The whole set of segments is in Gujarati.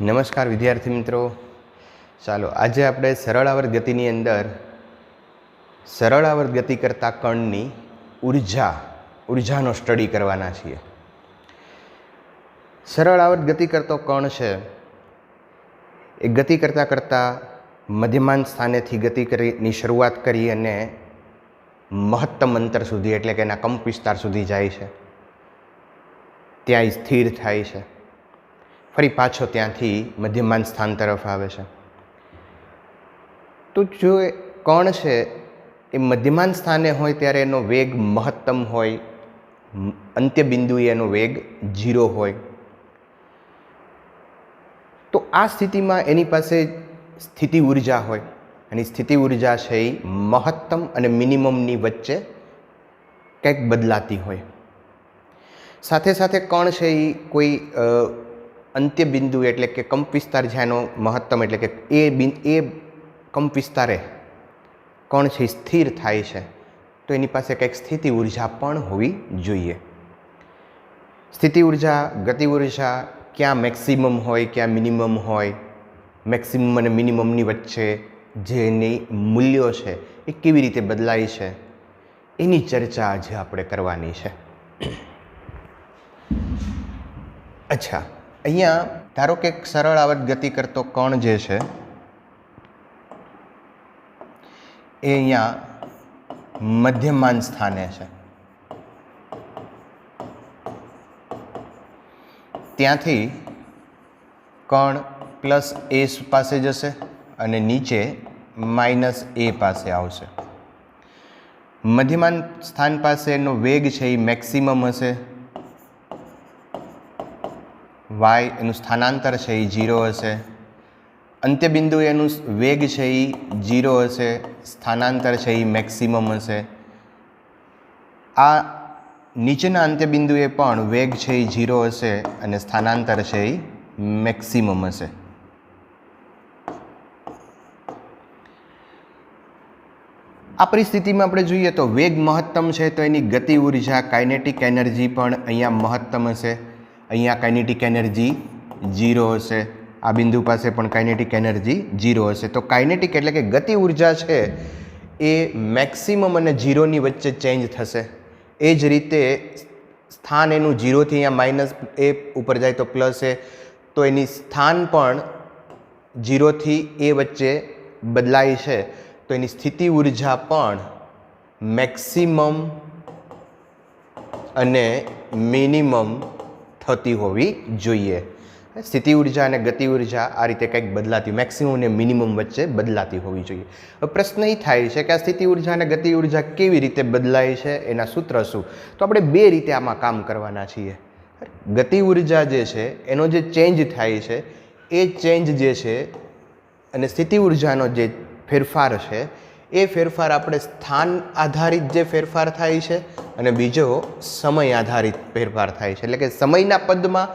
નમસ્કાર વિદ્યાર્થી મિત્રો, ચાલો આજે આપણે સરળ આવર્ત ગતિની અંદર સરળ આવર્ત ગતિ કરતા કણની ઉર્જાનો સ્ટડી કરવાના છીએ. સરળ આવર્ત ગતિ કરતો કણ છે એ ગતિ કરતાં મધ્યમાંત સ્થાનેથી ગતિ કરીની શરૂઆત કરી અને મહત્તમ અંતર સુધી એટલે કે એના કંપ વિસ્તાર સુધી જાય છે, ત્યાં સ્થિર થાય છે, ફરી પાછો ત્યાંથી મધ્યમાંત સ્થાન તરફ આવે છે. તો જો એ કણ છે એ મધ્યમાંત સ્થાને હોય ત્યારે એનો વેગ મહત્તમ હોય, અંત્ય બિંદુએ એનો વેગ 0 હોય. તો આ સ્થિતિમાં એની પાસે સ્થિતિ ઉર્જા હોય, અને સ્થિતિ ઉર્જા છે એ મહત્તમ અને મિનિમમની વચ્ચે કંઈક બદલાતી હોય. સાથે સાથે કણ છે એ કોઈ અંત્ય બિંદુ એટલે કે કંપ વિસ્તાર જ્યાંનો મહત્તમ એટલે કે એ કંપ વિસ્તારે કણ છે સ્થિર થાય છે, તો એની પાસે કંઈક સ્થિતિ ઉર્જા પણ હોવી જોઈએ. સ્થિતિ ઉર્જા, ગતિ ઉર્જા ક્યાં મેક્સિમમ હોય, ક્યાં મિનિમમ હોય, મેક્સિમમ અને મિનિમમની વચ્ચે જે એની મૂલ્યો છે એ કેવી રીતે બદલાય છે એની ચર્ચા આજે આપણે કરવાની છે. અચ્છા, અહીંયા ધારો કે સરળ આવર્ત ગતિ કરતો કણ જે છે એ અહીંયા મધ્યમાંત સ્થાને છે. ત્યાંથી કણ +a પાસે જશે અને નીચે -a પાસે આવશે. મધ્યમાંત સ્થાન પાસે એનો વેગ છે એ મેક્સિમમ હશે, y એનું સ્થાનાંતર છે એ 0 હશે, અંત્યબિંદુ એનું વેગ છે એ 0 હશે, સ્થાનાંતર છે એ મેક્સિમમ હશે. આ નીચેના અંત્યબિંદુએ પણ વેગ છે એ 0 હશે અને સ્થાનાંતર છે એ મેક્સિમમ હશે. આ પરિસ્થિતિમાં આપણે જોઈએ તો વેગ મહત્તમ છે તો એની ગતિ ઉર્જા કાઇનેટિક એનર્જી પણ અહીંયા મહત્તમ હશે, અહીંયા કાઇનેટિક એનર્જી 0 હશે, આ બિંદુ પાસે પણ કાઇનેટિક એનર્જી 0 હશે. તો કાઇનેટિક એટલે કે ગતિ ઉર્જા છે એ મેક્સિમમ અને 0ની વચ્ચે ચેન્જ થશે. એ જ રીતે સ્થાન એનું 0થી અહીંયા -a ઉપર જાય તો +a, તો એની સ્થાન પણ 0થી a વચ્ચે બદલાય છે, તો એની સ્થિતિ ઉર્જા પણ મેક્સિમમ અને મિનિમમ થતી હોવી જોઈએ. સ્થિતિ ઉર્જા અને ગતિ ઉર્જા આ રીતે કંઈક બદલાતી, મેક્સિમમ અને મિનિમમ વચ્ચે બદલાતી હોવી જોઈએ. હવે પ્રશ્ન એ થાય છે કે આ સ્થિતિ ઉર્જા અને ગતિ ઉર્જા કેવી રીતે બદલાય છે, એના સૂત્ર શું? તો આપણે બે રીતે આમાં કામ કરવાના છીએ. ગતિ ઉર્જા જે છે એનો જે ચેન્જ થાય છે એ ચેન્જ જે છે અને સ્થિતિ ઉર્જાનો જે ફેરફાર છે એ ફેરફાર આપણે સ્થાન આધારિત જે ફેરફાર થાય છે અને બીજો સમય આધારિત ફેરફાર થાય છે. એટલે કે સમયના પદમાં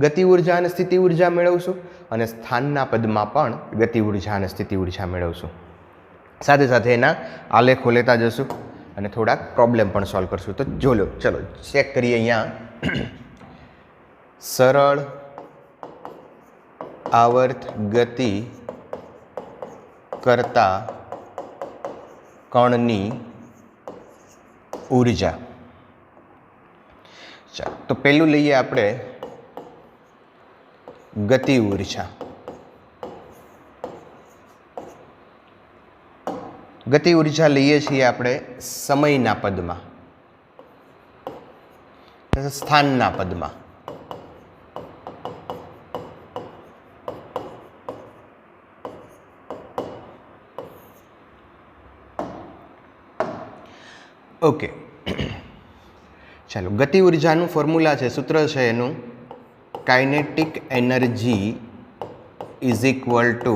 ગતિ ઉર્જા અને સ્થિતિ ઉર્જા મેળવશું અને સ્થાનના પદમાં પણ ગતિ ઉર્જા અને સ્થિતિ ઉર્જા મેળવશું. સાથે સાથે એના આલેખો લેતા જશું અને થોડાક પ્રોબ્લેમ પણ સોલ્વ કરશું. તો ચલો ચેક કરીએ. અહીંયા સરળ આવર્ત ગતિ કરતા કણની ઉર્જા. ચાલો, તો પહેલું લઈએ આપણે ગતિ ઉર્જા. ગતિ ઉર્જા લઈએ છીએ આપણે સમયના પદમાં, સ્થાનના પદમાં. ઓકે, ચાલો. ગતિ ઉર્જાનું ફોર્મ્યુલા છે, સૂત્ર છે એનું kinetic energy is equal two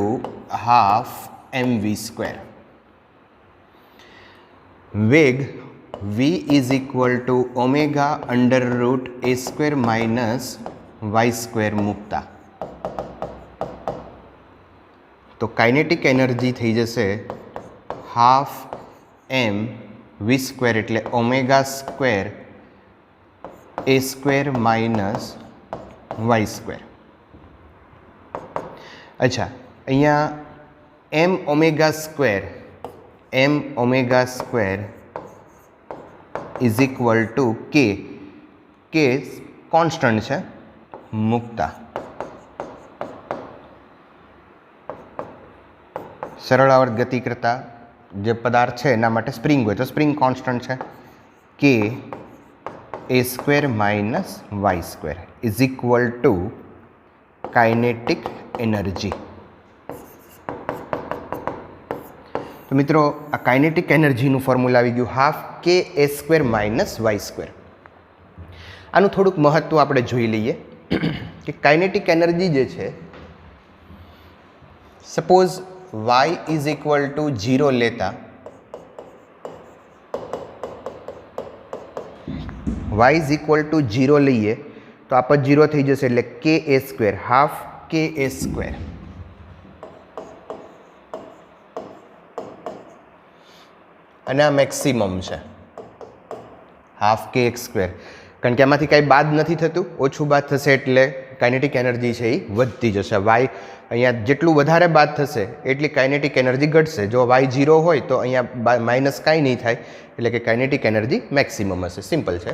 12mv². વેગ v is equal two ω√a² - y² મૂકતા તો કાઇનેટિક એનર્જી થઈ જશે 12mv² એટલે ω² a² - y². अच्छा, અહીંયા m omega square is equal to કે કોન્સ્ટન્ટ છે મૂકતા સરળ આવર્ત ગતિ કરતા જે પદાર્થ છે એના માટે સ્પ્રિંગ હોય તો સ્પ્રિંગ કોન્સ્ટન્ટ છે કે A square minus Y square is equal to kinetic energy. તો મિત્રો આ કાઇનેટિક એનર્જીનું ફોર્મ્યુલા આવી ગયું half K A square minus Y square. આનું થોડુંક મહત્ત્વ આપણે જોઈ લઈએ કે કાઇનેટિક એનર્જી જે છે suppose y is equal two 0 લેતા y ઇઝ ઇક્વલ ટુ 0 લઈએ તો આ પદ 0 થઈ જશે એટલે કે A square half K A square. અને આ મેક્સિમમ છે હાફ કે એક્સ સ્ક્વેર કારણ કે આમાંથી કાંઈ બાદ નથી થતું ઓછું બાદ થશે એટલે કાઇનેટિક એનર્જી છે એ વધતી જશે. વાય અહીંયા જેટલું વધારે બાદ થશે એટલી કાઇનેટિક એનર્જી ઘટશે. જો વાય 0 હોય તો અહીંયા માઇનસ કાંઈ નહીં થાય એટલે કે કાઇનેટિક એનર્જી મેક્સિમમ હશે. સિમ્પલ છે.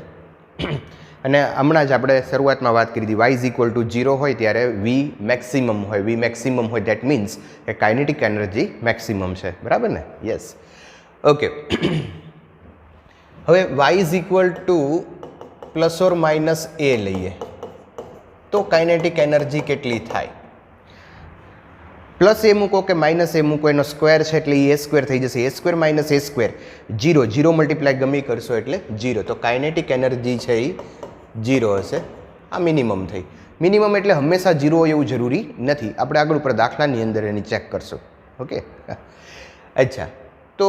અને હમણાં જ આપણે શરૂઆતમાં વાત કરી હતી વાય ઇઝ ઇક્વલ ટુ 0 હોય ત્યારે વી મેક્સિમમ હોય દેટ મીન્સ કે કાઇનેટિક એનર્જી મેક્સિમમ છે. બરાબર ને? યસ. ઓકે. હવે Y is equal to plus or minus A લઈએ તો કાઇનેટિક એનર્જી કેટલી થાય? પ્લસ એ મૂકો કે માઇનસ એ મૂકો એનો સ્ક્વેર છે એટલે એ સ્ક્વેર થઈ જશે. એ સ્ક્વેર માઇનસ એ સ્ક્વેર 0 મલ્ટીપ્લાય ગમે કરશો એટલે 0. તો કાઇનેટિક એનર્જી છે એ 0 હશે. આ મિનિમમ થઈ. મિનિમમ એટલે હંમેશા 0 હોય એવું જરૂરી નથી. આપણે આગળ ઉપર દાખલાની અંદર એની ચેક કરશું. ઓકે. અચ્છા, તો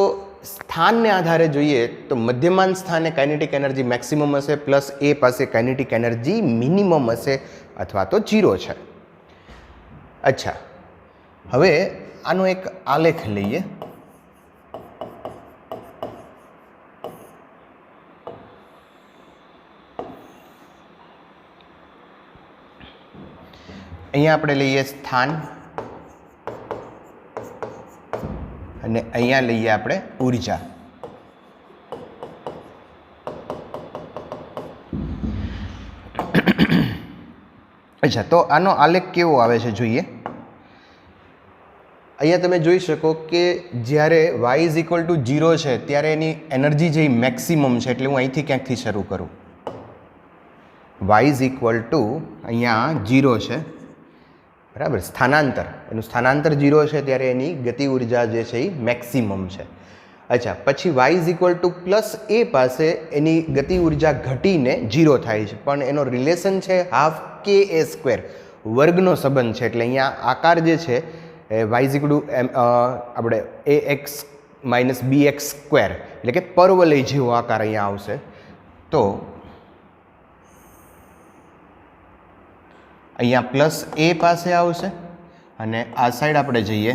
સ્થાનને આધારે જોઈએ તો મધ્યમાન સ્થાને કાઇનેટિક એનર્જી મેક્સિમમ હશે પ્લસ એ પાસે કાઇનેટિક એનર્જી મિનિમમ હશે અથવા તો 0 છે. અચ્છા, હવે આનો એક આલેખ લઈએ. અહીંયા આપણે લઈએ સ્થાન અને અહીંયા લઈએ આપણે ઉર્જા. અચ્છા, તો આનો આલેખ કેવો આવે છે જોઈએ. અહીંયા તમે જોઈ શકો કે જ્યારે y ઇઝ ઇક્વલ ટુ 0 છે ત્યારે એની એનર્જી જે મેક્સિમમ છે એટલે હું અહીંથી ક્યાંકથી શરૂ કરું. y ઇઝ ઇક્વલ ટુ અહીંયા 0 છે બરાબર, સ્થાનાંતર એનું સ્થાનાંતર 0 છે ત્યારે એની ગતિ ઉર્જા જે છે એ મેક્સિમમ છે. અચ્છા, પછી y is equal to plus A પાસે એની ગતિ ઉર્જા ઘટીને 0 થાય છે પણ એનો રિલેશન છે હાફ કે એ સ્ક્વેર વર્ગનો સંબંધ છે એટલે અહીંયા આકાર જે છે y ઇઝ ઇક્વલ ટુ આપણે એ એક્સ માઇનસ બી એક્સ સ્ક્વેર એટલે કે પર્વલય જેવો આકાર અહીંયા આવશે. તો અહીંયા પ્લસ એ પાસે આવશે અને આ સાઈડ આપણે જઈએ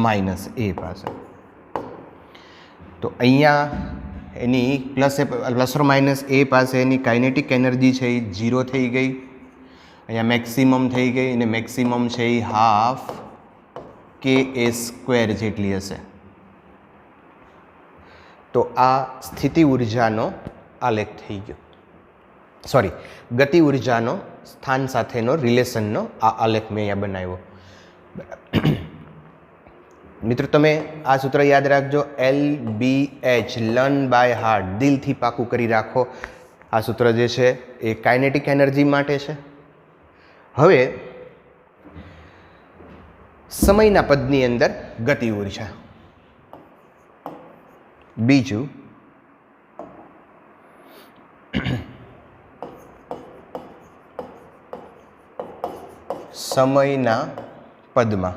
માઇનસ એ પાસે. તો અહીંયા એની પ્લસ ઓર માઇનસ એ પાસે એની કાઇનેટિક એનર્જી છે એ 0 થઈ ગઈ. અહીંયા મેક્સિમમ થઈ ગઈ અને મેક્સિમમ છે એ હાફ કે એ સ્ક્વેર જેટલી હશે. તો આ સ્થિતિ ઉર્જાનો આલેખ થઈ ગયો. સોરી, ગતિ ઉર્જાનો સ્થાન સાથેનો રિલેશનનો આ આલેખ મેં અહીંયા બનાવ્યો. મિત્રો તમે આ સૂત્ર યાદ રાખજો, LBH લર્ન બાય હાર્ટ, દિલથી પાકું કરી રાખો. આ સૂત્ર જે છે એ કાઇનેટિક એનર્જી માટે છે. હવે સમયના પદની અંદર ગતિ ઉર્જા. બીજું સમયના પદમાં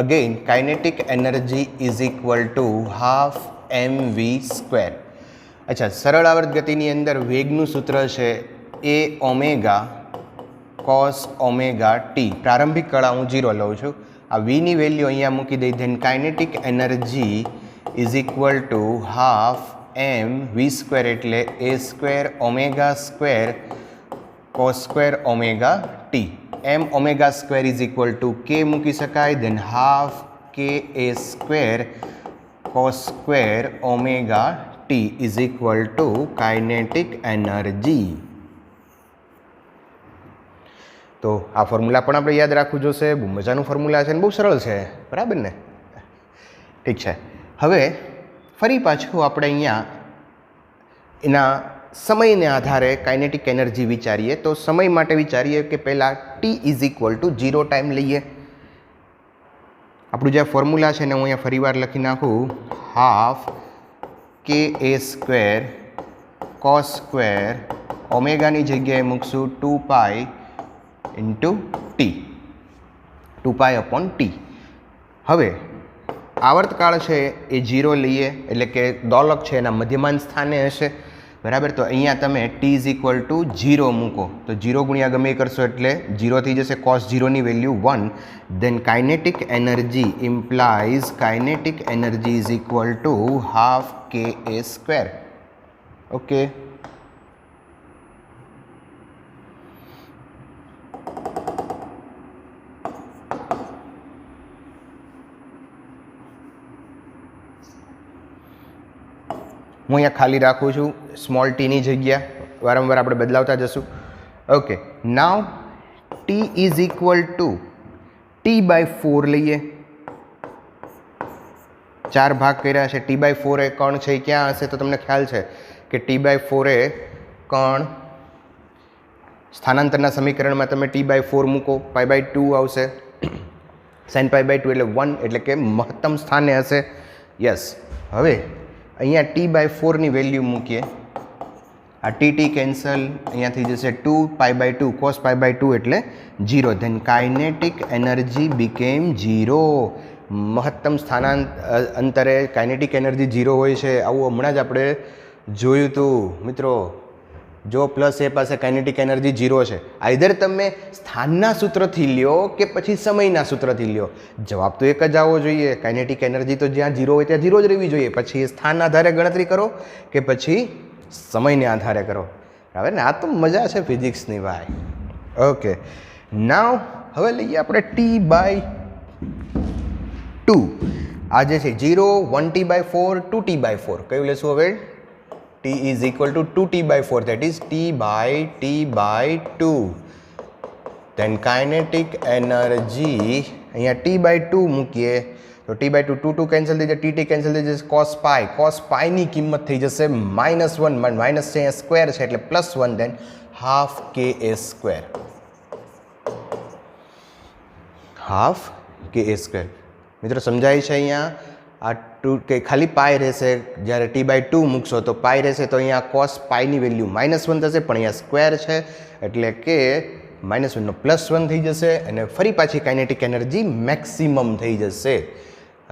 again kinetic energy is equal to half mv square. અચ્છા, સરળ આવર્ત ગતિની અંદર વેગનું સૂત્ર છે એ ઓમેગા કોસ ઓમેગા ટી. પ્રારંભિક કળા હું 0 લઉં છું. આ વીની વેલ્યુ અહીંયા મૂકી દઈ. Then kinetic energy is equal to half M V square એટલે A square omega square cos square omega T. M omega square is equal to K મૂકી શકાય, then half K A square cos square omega T is equal to kinetic energy. તો આ ફોર્મ્યુલા પણ આપણે યાદ રાખવું જોશે. બહુ મજાનું ફોર્મ્યુલા છે અને બહુ સરળ છે, બરાબર ને? ઠીક છે. હવે ફરી પાછું આપણે અહીંયા એના સમયને આધારે કાઇનેટિક એનર્જી વિચારીએ. તો સમય માટે વિચારીએ કે પહેલાં T is equal two 0 time લઈએ. આપણું જે ફોર્મ્યુલા છે ને હું અહીંયા ફરી વાર લખી નાખું. Half K A square cos square ઓમેગાની જગ્યાએ મૂકશું 2 ઇન્ટુ ટી, 2 અપોન ટી. હવે આવર્તકાળ છે એ 0 લઈએ, એટલે કે દોલક છે એના મધ્યમાન સ્થાને હશે, બરાબર? તો અહીંયા તમે ટી ઇઝ ઇક્વલ ટુ 0 મૂકો તો 0 ગુણ્યા ગમે એ કરશો એટલે 0 થઈ જશે. કોસ 0ની value 1. Then kinetic energy implies kinetic energy is equal to half K A square. Okay, હું અહીંયા ખાલી રાખું છું સ્મોલ ટીની જગ્યા, વારંવાર આપણે બદલાવતા જશું. Okay, now T is equal two T/4 લઈએ. 4 ભાગ કર્યા છે. T/4 એ કણ છે એ ક્યાં હશે? તો તમને ખ્યાલ છે કે T/4 એ કણ સ્થાનાંતરના સમીકરણમાં તમે T/4 મૂકો, π/2 આવશે. sin π/2 એટલે 1, એટલે કે મહત્તમ સ્થાને હશે. યસ. હવે અહીંયા T/4ની વેલ્યુ મૂકીએ. આ ટી કેન્સલ, અહીંયા થઈ જશે 2 cos π/2 એટલે 0. Then kinetic energy became 0. મહત્તમ અંતરે કાઇનેટિક એનર્જી 0 હોય છે. આવું હમણાં જ આપણે જોયું હતું મિત્રો. જો પ્લસ એ પાસે કાઇનેટિક એનર્જી 0 છે. આઈધર તમે સ્થાનના સૂત્રથી લ્યો કે પછી સમયના સૂત્રથી લ્યો, જવાબ તો એક જ આવવો જોઈએ. કાઇનેટિક એનર્જી તો જ્યાં 0 હોય ત્યાં 0 જ રહેવી જોઈએ. પછી એ સ્થાન આધારે ગણતરી કરો કે પછી સમયને આધારે કરો, બરાબર ને? આ તો મજા છે ફિઝિક્સની ભાઈ. ઓકે, નાવ હવે લઈએ આપણે T/2. આ જે છે 0, 1T/4, 2T/4. કયું લેશું હવે? T is equal to 2T/4, that is T/2. Then kinetic energy, અહીંયા T/2 મૂકીએ તો T/2 2 કેન્સલ થઈ જશે, T કેન્સલ થઈ જશે. cos pi ની કિંમત થઈ જશે -1. માઇનસ છે અહીંયા સ્ક્વેર છે એટલે +1. દેન half K A square, half K A square. મિત્રો સમજાય છે અહીંયા? આ 2 કે ખાલી પાઈ રહેશે, જ્યારે T/2 મૂકશો તો પાઈ રહેશે, તો અહીંયા cos પાઈની વેલ્યુ -1 થશે, પણ અહીંયા સ્ક્વેર છે એટલે કે -1 નો +1 થઈ જશે અને ફરી પાછી કાઇનેટિક એનર્જી મેક્સિમમ થઈ જશે.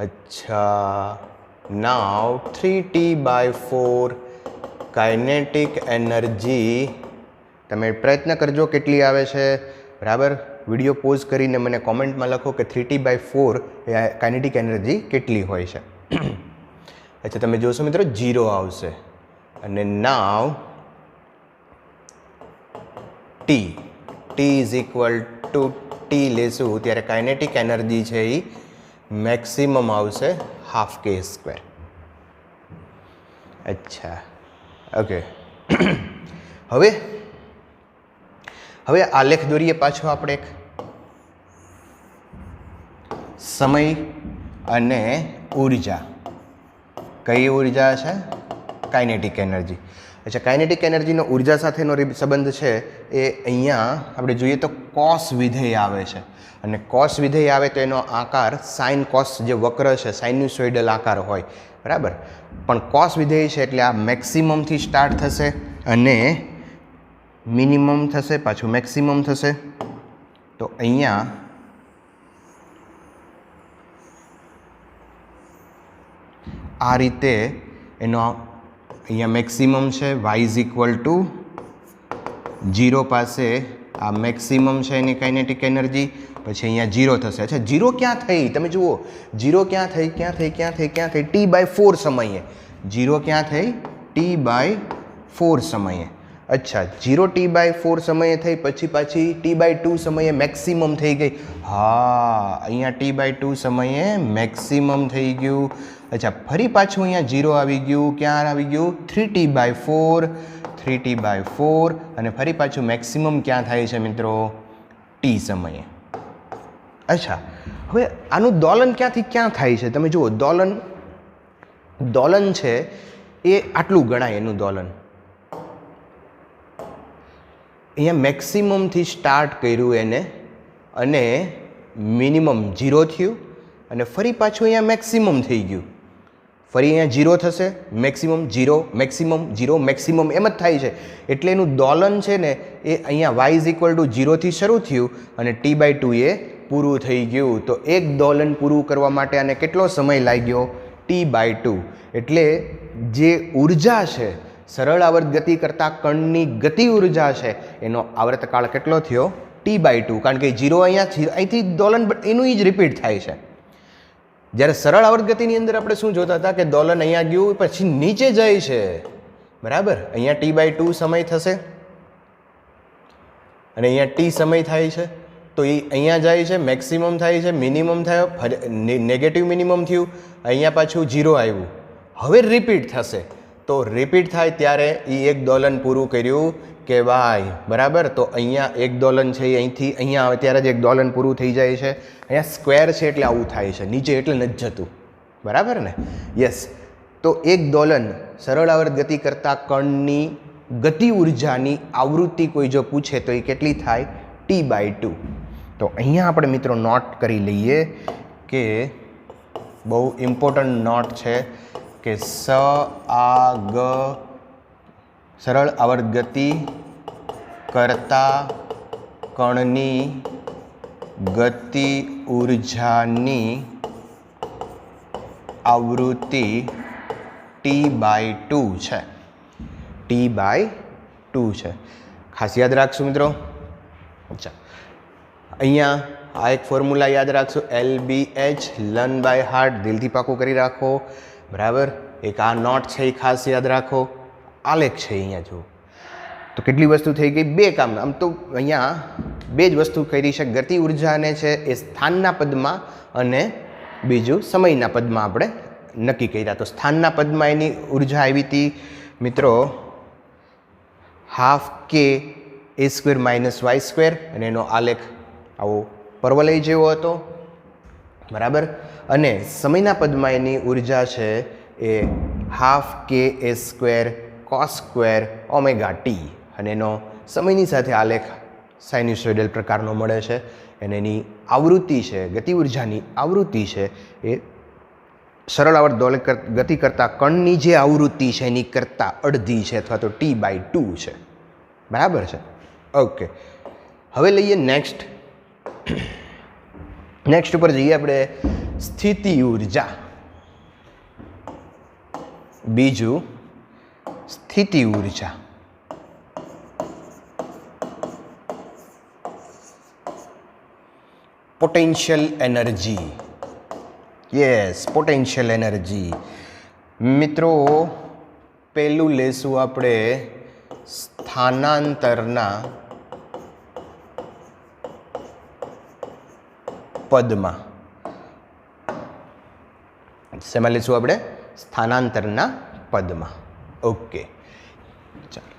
અચ્છા, નાવ 3T/4 કાઇનેટિક એનર્જી તમે પ્રયત્ન કરજો કેટલી આવે છે, બરાબર? વિડીયો પોઝ કરીને મને કોમેન્ટમાં લખો કે 3T/4 એ કાઇનેટિક એનર્જી કેટલી હોય છે. અચ્છા, તમે જોશો મિત્રો 0 આવશે. અને નાવ T is equal to T લેશું ત્યારે કાઇનેટિક એનર્જી છે એ મેક્સિમમ આવશે હાફ કે સ્ક્વેર. અચ્છા, ઓકે. હવે આલેખ દોરીએ પાછો આપણે એક સમય અને ઉર્જા. કઈ ઉર્જા છે? Kinetic energy. અચ્છા, કાઇનેટિક એનર્જીનો ઉર્જા સાથેનો સંબંધ છે એ અહીંયા આપણે જોઈએ તો કોસ વિધેય આવે છે. અને કોસ વિધેય આવે તો એનો આકાર સાઇન કોસ જે વક્ર છે, સાઇન્યુસોઇડલ આકાર હોય, બરાબર? પણ કોસ વિધેય છે એટલે આ મેક્સિમમથી સ્ટાર્ટ થશે અને મિનિમમ થશે, પાછું મેક્સિમમ થશે. તો અહીંયા આ રીતે એનો અહીંયા મેક્સિમમ છે, y ઇઝ ઇક્વલ ટુ 0 પાસે આ મેક્સિમમ છે એની કાઇનેટિક એનર્જી, પછી અહીંયા 0 થશે. અચ્છા, 0 ક્યાં થઈ? તમે જુઓ 0 ક્યાં થઈ? T/4 સમયે 0 ક્યાં થઈ? T/4 સમયે. અચ્છા 0t/4 સમયે થઈ પછી પાછી t/2 સમયે મેક્સિમમ થઈ ગઈ. હા અહીંયા t/2 સમયે મેક્સિમમ થઈ ગયું. અચ્છા ફરી પાછું અહીંયા 0 આવી ગયું. ક્યાં આવી ગયું? 3t/4 અને ફરી પાછું મેક્સિમમ ક્યાં થાય છે મિત્રો? t સમયે. અચ્છા હવે આનું દોલન ક્યાંથી ક્યાં થાય છે? તમે જુઓ દોલન છે એ આટલું ગણાય એનું દોલન. અહીંયા મેક્સિમમથી સ્ટાર્ટ કર્યું એને અને મિનિમમ 0 થયું અને ફરી પાછું અહીંયા મેક્સિમમ થઈ ગયું. ફરી અહીંયા 0 થશે, મેક્સિમમ 0, મેક્સિમમ 0, મેક્સિમમ એમ જ થાય છે. એટલે એનું દોલન છે ને એ અહીંયા y=0 થી શરૂ થયું અને t/2 એ પૂરું થઈ ગયું. તો એક દોલન પૂરું કરવા માટે આને કેટલો સમય લાગ્યો? t/2. એટલે જે ઉર્જા છે સરળ આવર્ત ગતિ કરતાં કણની ગતિ ઉર્જા છે એનો આવર્તકાળ કેટલો થયો? t/2. કારણ કે 0 અહીંથી દોલન એનું જ રિપીટ થાય છે. જ્યારે સરળ આવર્ત ગતિની અંદર આપણે શું જોતા હતા કે દોલન અહીંયા ગયું પછી નીચે જાય છે, બરાબર. અહીંયા t/2 સમય થશે અને અહીંયા t સમય થાય છે. તો એ અહીંયા જાય છે, મેક્સિમમ થાય છે, મિનિમમ થયો, નેગેટિવ મિનિમમ થયું, અહીંયા પાછું 0 આવ્યું. હવે રિપીટ થશે. તો રિપીટ થાય ત્યારે એ એક દોલન પૂરું કર્યું કહેવાય, બરાબર. તો અહીંયા એક દોલન છે એ અહીંથી અહીંયા આવે ત્યારે જ એક દોલન પૂરું થઈ જાય છે. અહીંયા સ્ક્વેર છે એટલે આવું થાય છે, નીચે એટલે નથી જતું, બરાબર ને? યસ. તો એક દોલન સરળ આવર્ત ગતિ કરતાં કણની ગતિ ઉર્જાની આવૃત્તિ કોઈ જો પૂછે તો એ કેટલી થાય? t/2. તો અહીંયા આપણે મિત્રો નોટ કરી લઈએ કે બહુ ઇમ્પોર્ટન્ટ નોટ છે કે સરળ આવર્ત ગતિ કરતાં કણની ગતિ ઉર્જાની આવૃત્તિ t/2 છે. t/2 છે. ખાસ યાદ રાખશું મિત્રો. અચ્છા અહીંયા આ એક ફોર્મ્યુલા યાદ રાખશો, LBH, લર્ન બાય હાર્ટ, દિલથી પાકું કરી રાખો, બરાબર. એક આ નોટ છે એ ખાસ યાદ રાખો. આલેખ છે અહીંયા જુઓ. તો કેટલી વસ્તુ થઈ ગઈ? 2 કામ. આમ તો અહીંયા 2 જ વસ્તુ કરી છે. ગતિ ઉર્જાને છે એ સ્થાનના પદમાં અને બીજું સમયના પદમાં આપણે નક્કી કર્યા. તો સ્થાનના પદમાં એની ઉર્જા આવી હતી મિત્રો 12k² - y² અને એનો આલેખ આવો પરવલય જેવો હતો, બરાબર. અને સમયના પદમાં એની ઉર્જા છે એ 12k² cos² ωt અને એનો સમયની સાથે આલેખ સાઇન્યુસોઇડલ પ્રકારનો મળે છે. અને એની આવૃત્તિ છે, ગતિ ઉર્જાની આવૃત્તિ છે એ સરળ આવર્ત દોલન ગતિ કરતાં કણની જે આવૃત્તિ છે એની કરતાં અડધી છે અથવા તો t/2 છે, બરાબર છે. ઓકે, હવે લઈએ નેક્સ્ટ ઉપર જઈએ આપણે. સ્થિતિ ઉર્જા. બીજું સ્થિતિ ઉર્જા. Potential energy. Yes, potential energy. મિત્રો પહેલું લેશું આપણે સ્થાનાંતરના પદમાં. શેમાં લેશું આપણે? સ્થાનાંતરના પદમાં. ઓકે, ચાલો.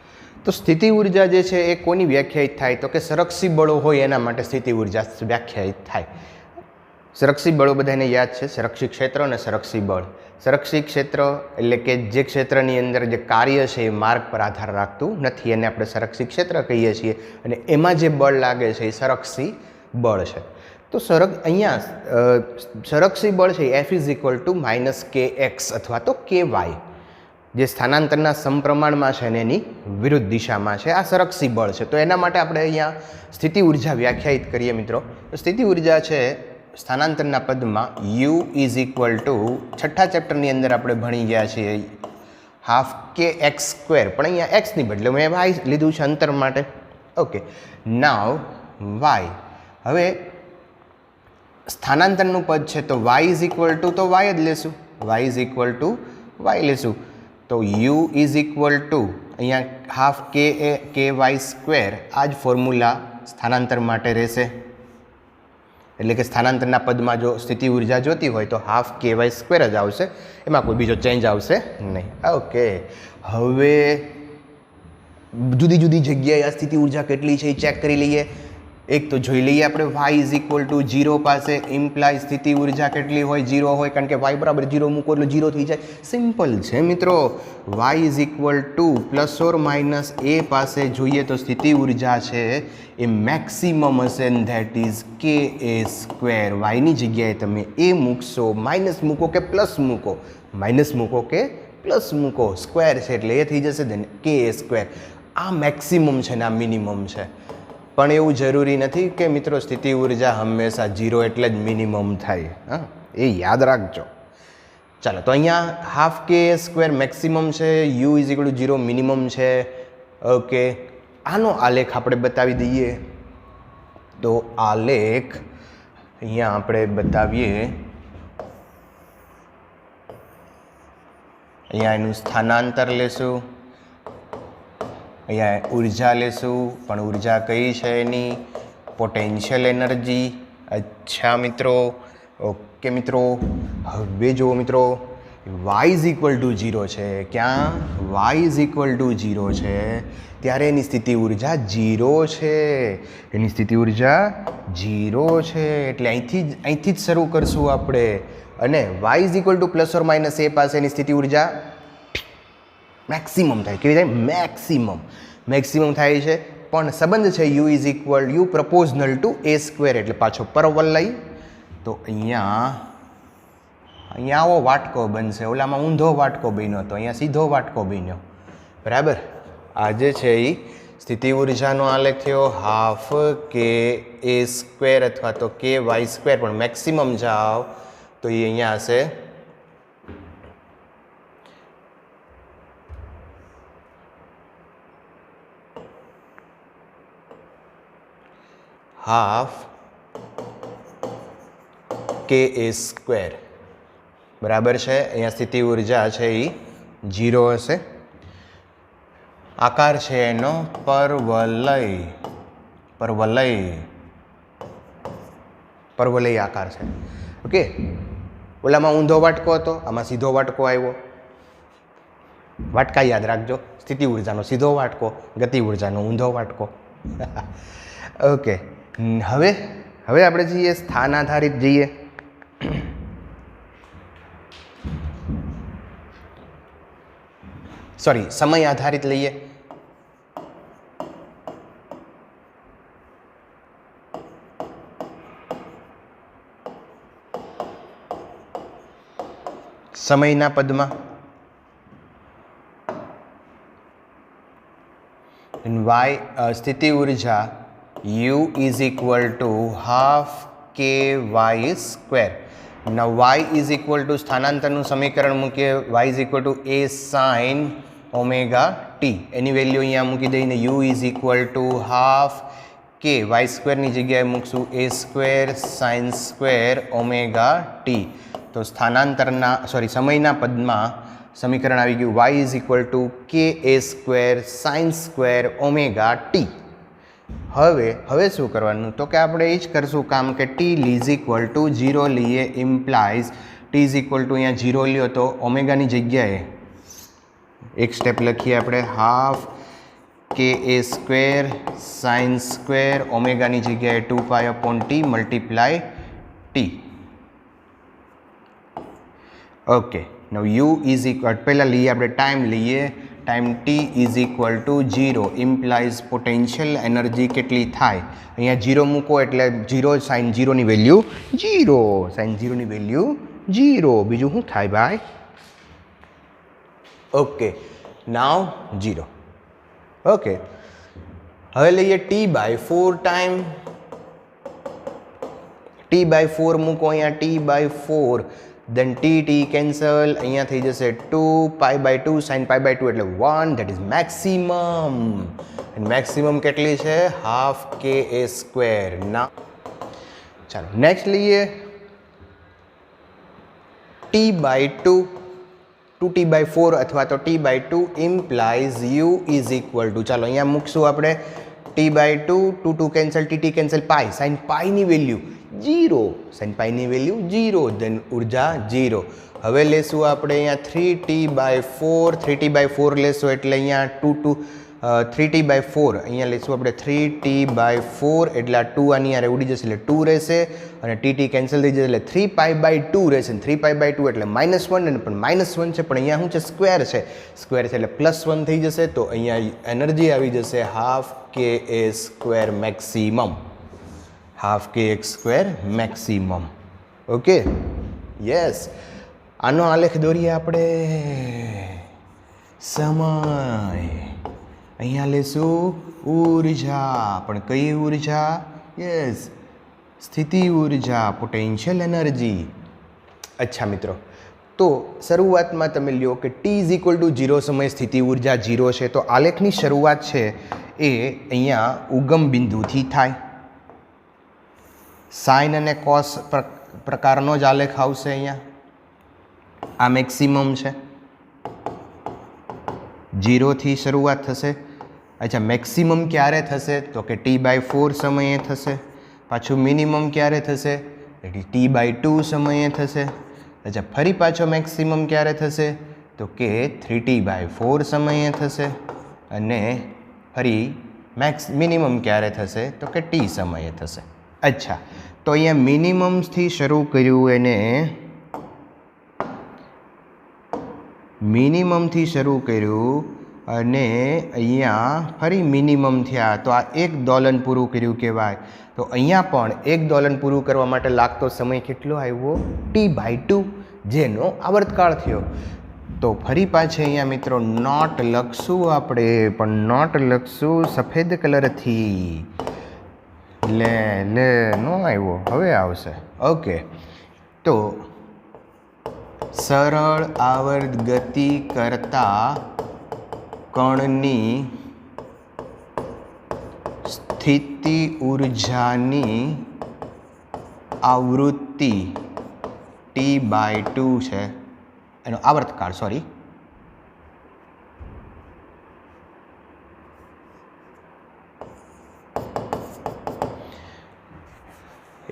તો સ્થિતિ ઉર્જા જે છે એ કોની વ્યાખ્યાયિત થાય? તો કે સંરક્ષી બળો હોય એના માટે સ્થિતિ ઉર્જા વ્યાખ્યાયિત થાય. સંરક્ષી બળો બધાને યાદ છે, સંરક્ષી ક્ષેત્ર અને સંરક્ષી બળ. સંરક્ષી ક્ષેત્ર એટલે કે જે ક્ષેત્રની અંદર જે કાર્ય છે એ માર્ગ પર આધાર રાખતું નથી, એને આપણે સંરક્ષી ક્ષેત્ર કહીએ છીએ. અને એમાં જે બળ લાગે છે એ સંરક્ષી બળ છે. તો અહીંયા સંરક્ષી બળ છે F = -kx અથવા તો ky, જે સ્થાનાંતરના સમપ્રમાણમાં છે અને એની વિરુદ્ધ દિશામાં છે. આ સંરક્ષી બળ છે. તો એના માટે આપણે અહીંયા સ્થિતિ ઉર્જા વ્યાખ્યાયિત કરીએ મિત્રો. તો સ્થિતિ ઉર્જા છે સ્થાનાંતરના પદમાં U = છઠ્ઠા ચેપ્ટરની અંદર આપણે ભણી ગયા છીએ 12kx², પણ અહીંયા x ની બદલે મેં y લીધું છે અંતર માટે. ઓકે, નાવ y. હવે સ્થાનાંતરનું પદ છે તો y = તો y જ લેશું, y = y લેશું. તો U = અહીંયા હાફ કે વાય સ્ક્વેર આ જ ફોર્મ્યુલા સ્થાનાંતર માટે રહેશે, એટલે કે સ્થાનાંતરના પદમાં જો સ્થિતિ ઉર્જા જોતી હોય તો હાફ કે વાય સ્ક્વેર જ આવશે, એમાં કોઈ બીજો ચેન્જ આવશે નહીં. ઓકે, હવે જુદી જુદી જગ્યાએ આ સ્થિતિ ઉર્જા કેટલી છે એ ચેક કરી લઈએ. એક તો જોઈ લઈએ આપણે y ઇઝ ઇક્વલ ટુ 0 પાસે ઇમ્પ્લાય સ્થિતિ ઉર્જા કેટલી હોય, 0 હોય, કારણ કે y બરાબર 0 મૂકો એટલે 0 થઈ જાય. સિમ્પલ છે મિત્રો. y is equal to plus or minus a પાસે જોઈએ તો સ્થિતિ ઉર્જા છે એ મેક્સિમમ હશે, ધેટ ઇઝ કે એ સ્ક્વેર. વાયની જગ્યાએ તમે a મૂકશો, માઇનસ મૂકો કે પ્લસ મૂકો, માઇનસ મૂકો કે પ્લસ મૂકો, સ્ક્વેર છે એટલે એ થઈ જશે દેન કે એ સ્ક્વેર. આ મેક્સિમમ છે ને આ મિનિમમ છે, પણ એવું જરૂરી નથી કે મિત્રો સ્થિતિ ઉર્જા હંમેશા 0 એટલે જ મિનિમમ થાય. હા, એ યાદ રાખજો. ચાલો, તો અહીંયા હાફ કે સ્ક્વેર મેક્સિમમ છે, you is equal two 0 minimum છે. ઓકે, આનો આલેખ આપણે બતાવી દઈએ. તો આલેખ અહીંયા આપણે બતાવીએ. અહીંયા એનું સ્થાનાંતર લેશું, અહીંયા ઉર્જા લેશું, પણ ઉર્જા કઈ છે એની? Potential energy. અચ્છા મિત્રો, ઓકે મિત્રો. હવે જુઓ મિત્રો, y ઇઝ ઇક્વલ ટુ 0 છે. ક્યાં? y ઇઝ ઇક્વલ ટુ 0 છે ત્યારે એની સ્થિતિ ઉર્જા 0 છે. એની સ્થિતિ ઉર્જા 0 છે એટલે અહીંથી જ શરૂ કરશું આપણે. અને y is equal to plus or minus a પાસે એની સ્થિતિ ઉર્જા મેક્સિમમ થાય. કેવી થાય? મેક્સિમમ થાય છે. પણ સંબંધ છે you is equal you પ્રપોઝનલ two A square, એટલે પાછો પરવલય. તો અહીંયા આવો વાટકો બનશે, ઓલામાં ઊંધો વાટકો બન્યો હતો, અહીંયા સીધો વાટકો બન્યો. બરાબર. આજે છે એ સ્થિતિ ઉર્જાનો આલેખ થયો હાફ કે એ સ્ક્વેર અથવા તો કે વાય સ્ક્વેર, પણ મેક્સિમમ જાઓ તો એ અહીંયા હશે હાફ કે એ સ્ક્વેર. બરાબર છે. અહીંયા સ્થિતિ ઉર્જા છે એ 0 હશે. આકાર છે એનો પરવલય આકાર છે. ઓકે, ઓલામાં ઊંધો વાટકો હતો, આમાં સીધો વાટકો આવ્યો. વાટકા યાદ રાખજો, સ્થિતિ ઉર્જાનો સીધો વાટકો, ગતિ ઉર્જાનો ઊંધો વાટકો. ઓકે, હવે આપણે જઈએ સ્થાન આધારિત જઈએ. સોરી, સમય આધારિત લઈએ. સમયના પદમાં સ્થિતિ ઉર્જા u is equal to half k y square. now y is equal to સ્થાનાંતરનું સમીકરણ મૂકીએ, y is equal to a sin omega t. Any value અહીંયા મૂકી દઈને u is equal to half k y સ્ક્વેરની જગ્યાએ મૂકશું a square sin square omega t. તો સમયના પદમાં સમીકરણ આવી ગયું y is equal to k a square sin square omega t. હવે શું કરવાનું? તો કે આપણે એ જ કરશું કામ કે t ઇઝ ઇક્વલ ટુ 0 લઈએ, implies t is equal two અહીંયા 0 લ્યો તો ઓમેગાની જગ્યાએ એક સ્ટેપ લખીએ આપણે, half K A square sine square ઓમેગાની જગ્યાએ 2 પાઈ / t મલ્ટીપ્લાય t. ઓકે, નવ યુ ઇઝ ઇક્વલ, પહેલાં લઈએ આપણે ટાઈમ લઈએ, time t is equal two 0 implies potential energy કેટલી થાય? અહીંયા 0 મૂકો એટલે 0, સાઇન 0ની વેલ્યુ 0, સાઇન 0ની વેલ્યુ 0, બીજું શું થાય ભાઈ? ઓકે, નાવ 0. ઓકે, હવે લઈએ t/4 ટાઈમ. t/4 મૂકો અહીંયા, t/4 then t કેન્સલ, અહીંયા થઈ જશે 2 π/2 sin π/2 એટલે 1, that is maximum. and maximum કેટલી છે? Half K A square. ના ચાલો નેક્સ્ટ લઈએ t/2. 2t/4 અથવા તો t/2 implies u is equal two, ચાલો અહીંયા મૂકશું આપણે t/2, 2 કેન્સલ, tt કેન્સલ, પાઈ, સાઇન પાઈની વેલ્યુ 0, સાઇન પાઈની વેલ્યુ 0, દેન ઉર્જા 0. હવે લેશું આપણે અહીંયા 3t/4, 3t/4 લેશું એટલે અહીંયા 3t/4 અહીંયા લેશું આપણે 3t/4 એટલે આ 2 આની યારે ઉડી જશે એટલે 2 રહેશે અને tt કેન્સલ થઈ જશે એટલે 3π/2 રહેશે. 3π/2 એટલે -1 અને પણ -1 છે પણ અહીંયા શું છે સ્ક્વેર છે, સ્ક્વેર છે એટલે +1 થઈ જશે. તો અહીંયા એનર્જી આવી જશે ½kA² maximum, ½ kx² maximum. Okay, yes. આનો આલેખ દોરીએ આપણે. સમય અહીંયા લેશું ઉર્જા, પણ કઈ ઉર્જા? યસ, સ્થિતિ ઉર્જા, પોટેન્શિયલ એનર્જી. અચ્છા મિત્રો, તો શરૂઆતમાં તમે લ્યો કે t=0 સમયે સ્થિતિ ઉર્જા 0 છે. તો આલેખની શરૂઆત છે એ અહીંયા ઉગમ બિંદુથી થાય. સાઇન અને કોસ પ્રકારનો જ આલેખ આવશે. અહીંયા આ મેક્સિમમ છે, 0 થી શરૂઆત થશે. અચ્છા, મેક્સિમમ ક્યારે થશે? તો કે t/4 સમયે થશે. પાછું મિનિમમ ક્યારે થશે? એટલે t/2 સમયે થશે. અચ્છા, ફરી પાછો મેક્સિમમ ક્યારે થશે? તો કે 3t/4 સમયે થશે. અને ફરી મિનિમમ ક્યારે થશે? તો કે t સમયે થશે. અચ્છા, તો અહીંયા મિનિમમથી શરૂ કર્યું, એને મિનિમમથી શરૂ કર્યું અને અહીંયા ફરી મિનિમમ થયા. તો આ એક દોલન પૂરું કર્યું કહેવાય. તો અહીંયા પણ એક દોલન પૂરું કરવા માટે લાગતો સમય કેટલો આવ્યો? t/2, જેનો આવર્તકાળ થયો. તો ફરી પાછી અહીંયા મિત્રો નોટ લખશું આપણે, પણ નોટ લખશું સફેદ કલરથી. લે નો આવ્યો, હવે આવશે. ઓકે, તો સરળ આવર્ત ગતિ કરતા કણની સ્થિતિ ઉર્જાની આવૃત્તિ t/2 છે, એનો આવર્તકાળ, સોરી.